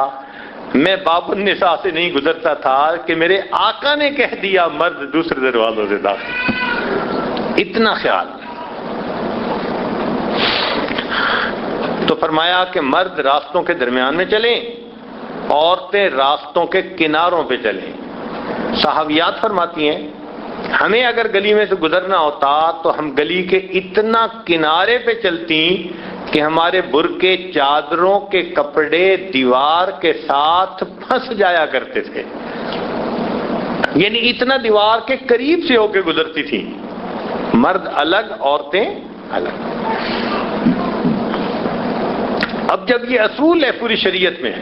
میں باب النساء سے نہیں گزرتا تھا کہ میرے آقا نے کہہ دیا مرد دوسرے دروازوں سے داخل. اتنا خیال. تو فرمایا کہ مرد راستوں کے درمیان میں چلیں، عورتیں راستوں کے کناروں پہ چلیں. صحابیات فرماتی ہیں ہمیں اگر گلی میں سے گزرنا ہوتا تو ہم گلی کے اتنا کنارے پہ چلتی کہ ہمارے برقے چادروں کے کپڑے دیوار کے ساتھ پھنس جایا کرتے تھے. یعنی اتنا دیوار کے قریب سے ہو کے گزرتی تھی. مرد الگ، عورتیں الگ. اب جب یہ اصول ہے پوری شریعت میں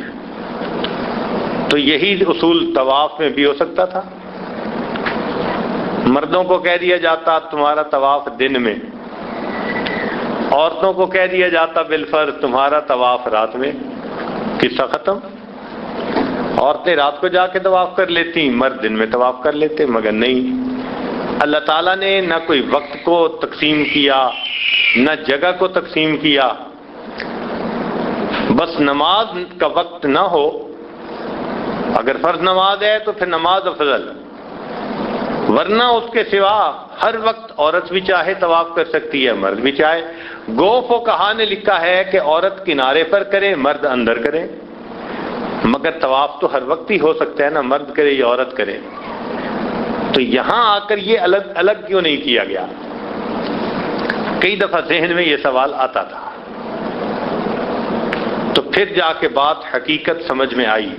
تو یہی اصول طواف میں بھی ہو سکتا تھا. مردوں کو کہہ دیا جاتا تمہارا طواف دن میں، عورتوں کو کہہ دیا جاتا بالفرض تمہارا طواف رات میں. قصہ ختم. عورتیں رات کو جا کے طواف کر لیتی، مرد دن میں طواف کر لیتے. مگر نہیں، اللہ تعالیٰ نے نہ کوئی وقت کو تقسیم کیا نہ جگہ کو تقسیم کیا. بس نماز کا وقت نہ ہو، اگر فرض نماز ہے تو پھر نماز افضل، ورنہ اس کے سوا ہر وقت عورت بھی چاہے طواف کر سکتی ہے، مرد بھی چاہے. گو فقہا نے لکھا ہے کہ عورت کنارے پر کرے، مرد اندر کرے. مگر طواف تو ہر وقت ہی ہو سکتا ہے نا، مرد کرے یا عورت کرے. تو یہاں آ کر یہ الگ الگ کیوں نہیں کیا گیا؟ کئی دفعہ ذہن میں یہ سوال آتا تھا. تو پھر جا کے بات حقیقت سمجھ میں آئی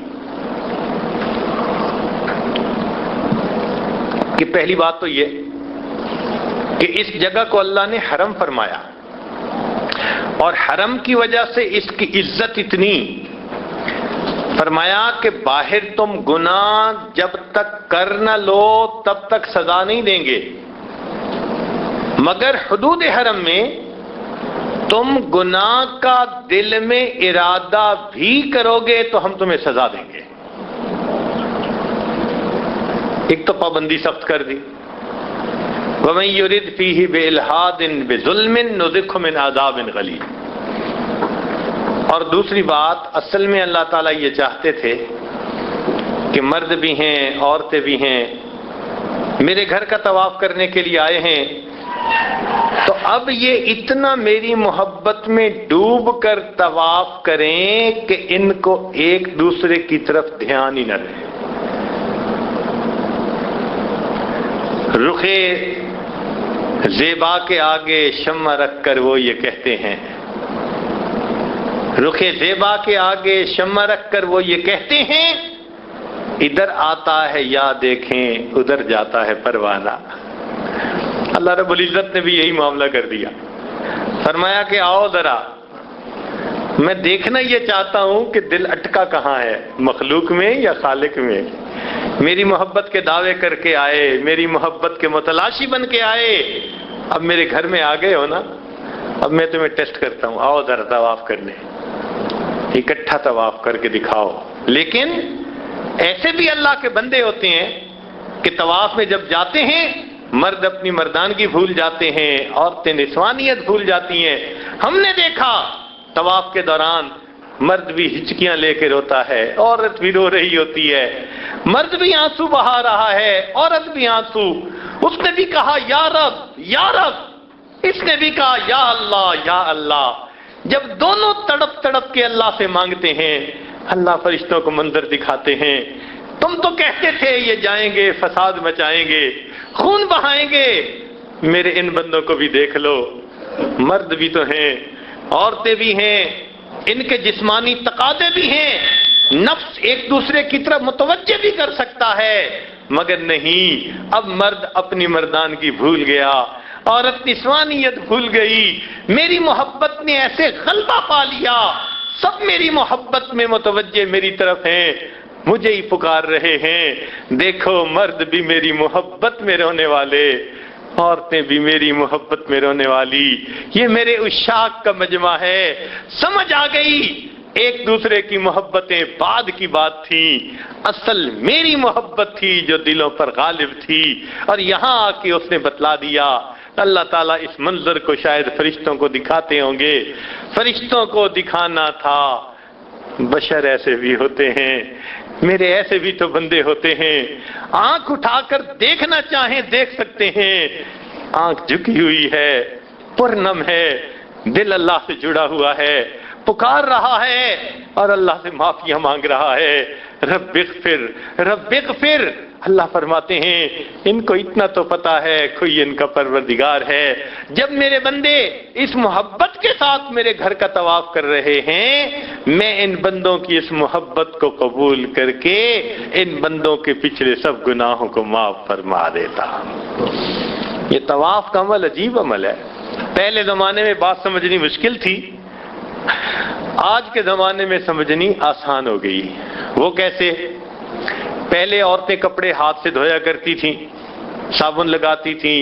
کہ پہلی بات تو یہ کہ اس جگہ کو اللہ نے حرم فرمایا، اور حرم کی وجہ سے اس کی عزت اتنی. فرمایا کہ باہر تم گناہ جب تک کر نہ لو تب تک سزا نہیں دیں گے، مگر حدود حرم میں تم گناہ کا دل میں ارادہ بھی کرو گے تو ہم تمہیں سزا دیں گے. ایک تو پابندی سخت کر دی، وَمَن يُرِدْ فِيهِ بِإِلْحَادٍ بِظُلْمٍ نُذِقْهُ مِنْ عَذَابٍ غَلِيظٍ. اور دوسری بات، اصل میں اللہ تعالیٰ یہ چاہتے تھے کہ مرد بھی ہیں عورتیں بھی ہیں، میرے گھر کا طواف کرنے کے لیے آئے ہیں، تو اب یہ اتنا میری محبت میں ڈوب کر طواف کریں کہ ان کو ایک دوسرے کی طرف دھیان ہی نہ رہے. رخ زیبا کے آگے شمع رکھ کر وہ یہ کہتے ہیں رخ زیبا کے آگے شمع رکھ کر وہ یہ کہتے ہیں ادھر آتا ہے یا دیکھیں ادھر جاتا ہے پروانہ۔ اللہ رب العزت نے بھی یہی معاملہ کر دیا، فرمایا کہ آؤ ذرا، میں دیکھنا یہ چاہتا ہوں کہ دل اٹکا کہاں ہے، مخلوق میں یا خالق میں۔ میری محبت کے دعوے کر کے آئے، میری محبت کے متلاشی بن کے آئے، اب میرے گھر میں آ گئے ہو نا، اب میں تمہیں ٹیسٹ کرتا ہوں، آؤ ذرا طواف کرنے، اکٹھا طواف کر کے دکھاؤ۔ لیکن ایسے بھی اللہ کے بندے ہوتے ہیں کہ طواف میں جب جاتے ہیں مرد اپنی مردانگی بھول جاتے ہیں، عورتیں نسوانیت بھول جاتی ہیں۔ ہم نے دیکھا طواف کے دوران مرد بھی ہچکیاں لے کے روتا ہے، عورت بھی رو رہی ہوتی ہے، مرد بھی آنسو بہا رہا ہے، عورت بھی آنسو۔ اس نے بھی کہا یا رب یا رب، اس نے بھی کہا یا اللہ یا اللہ۔ جب دونوں تڑپ تڑپ کے اللہ سے مانگتے ہیں، اللہ فرشتوں کو منظر دکھاتے ہیں، تم تو کہتے تھے یہ جائیں گے فساد مچائیں گے، خون بہائیں گے، میرے ان بندوں کو بھی دیکھ لو، مرد بھی تو ہیں، عورتیں بھی ہیں، ان کے جسمانی تقاضے بھی ہیں، نفس ایک دوسرے کی طرف متوجہ بھی کر سکتا ہے، مگر نہیں، اب مرد اپنی مردانگی بھول گیا، عورت نسوانیت بھول گئی، میری محبت نے ایسے غلبہ پا لیا، سب میری محبت میں متوجہ میری طرف ہیں، مجھے ہی پکار رہے ہیں۔ دیکھو مرد بھی میری محبت میں رونے والے، عورتیں بھی میری محبت میں رونے والی، یہ میرے عشاق کا مجمع ہے۔ سمجھ آ گئی ایک دوسرے کی محبتیں بعد کی بات تھیں، اصل میری محبت تھی جو دلوں پر غالب تھی، اور یہاں آ کے اس نے بتلا دیا۔ اللہ تعالیٰ اس منظر کو شاید فرشتوں کو دکھاتے ہوں گے، فرشتوں کو دکھانا تھا، بشر ایسے بھی ہوتے ہیں، میرے ایسے بھی تو بندے ہوتے ہیں، آنکھ اٹھا کر دیکھنا چاہیں دیکھ سکتے ہیں، آنکھ جھکی ہوئی ہے، پرنم ہے، دل اللہ سے جڑا ہوا ہے، پکار رہا ہے اور اللہ سے معافیاں مانگ رہا ہے، رب اغفر رب اغفر۔ اللہ فرماتے ہیں ان کو اتنا تو پتا ہے کوئی ان کا پروردگار ہے۔ جب میرے بندے اس محبت کے ساتھ میرے گھر کا طواف کر رہے ہیں، میں ان بندوں کی اس محبت کو قبول کر کے ان بندوں کے پچھلے سب گناہوں کو معاف فرما دیتا ہوں۔ یہ طواف کا عمل عجیب عمل ہے۔ پہلے زمانے میں بات سمجھنی مشکل تھی، آج کے زمانے میں سمجھنی آسان ہو گئی۔ وہ کیسے؟ پہلے عورتیں کپڑے ہاتھ سے دھویا کرتی تھیں، صابن لگاتی تھیں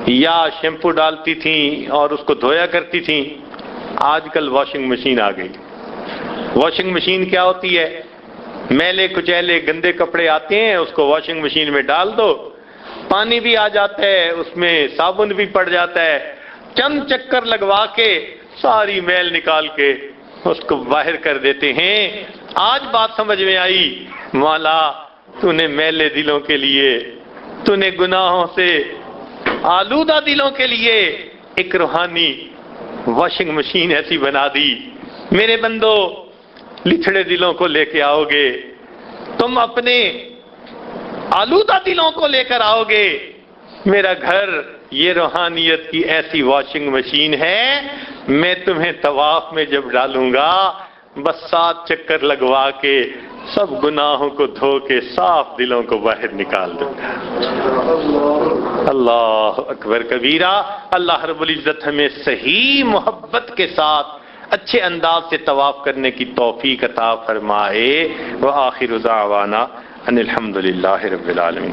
یا شیمپو ڈالتی تھیں اور اس کو دھویا کرتی تھیں۔ آج کل واشنگ مشین آ گئی۔ واشنگ مشین کیا ہوتی ہے؟ میلے کچیلے گندے کپڑے آتے ہیں، اس کو واشنگ مشین میں ڈال دو، پانی بھی آ جاتا ہے، اس میں صابن بھی پڑ جاتا ہے، چند چکر لگوا کے ساری میل نکال کے اس کو باہر کر دیتے ہیں۔ آج بات سمجھ میں آئی، مولا تو نے میلے دلوں کے لیے، تو نے گناہوں سے آلودہ دلوں کے لیے ایک روحانی واشنگ مشین ایسی بنا دی۔ میرے بندو لچھڑے دلوں کو لے کے آؤ گے، تم اپنے آلودہ دلوں کو لے کر آؤ گے، میرا گھر یہ روحانیت کی ایسی واشنگ مشین ہے، میں تمہیں طواف میں جب ڈالوں گا بس 7 چکر لگوا کے سب گناہوں کو دھو کے صاف دلوں کو باہر نکال دوں گا۔ اللہ اکبر کبیرہ۔ اللہ رب العزت ہمیں صحیح محبت کے ساتھ اچھے انداز سے طواف کرنے کی توفیق عطا فرمائے۔ وآخر دعوانا ان الحمد للہ رب العالمین۔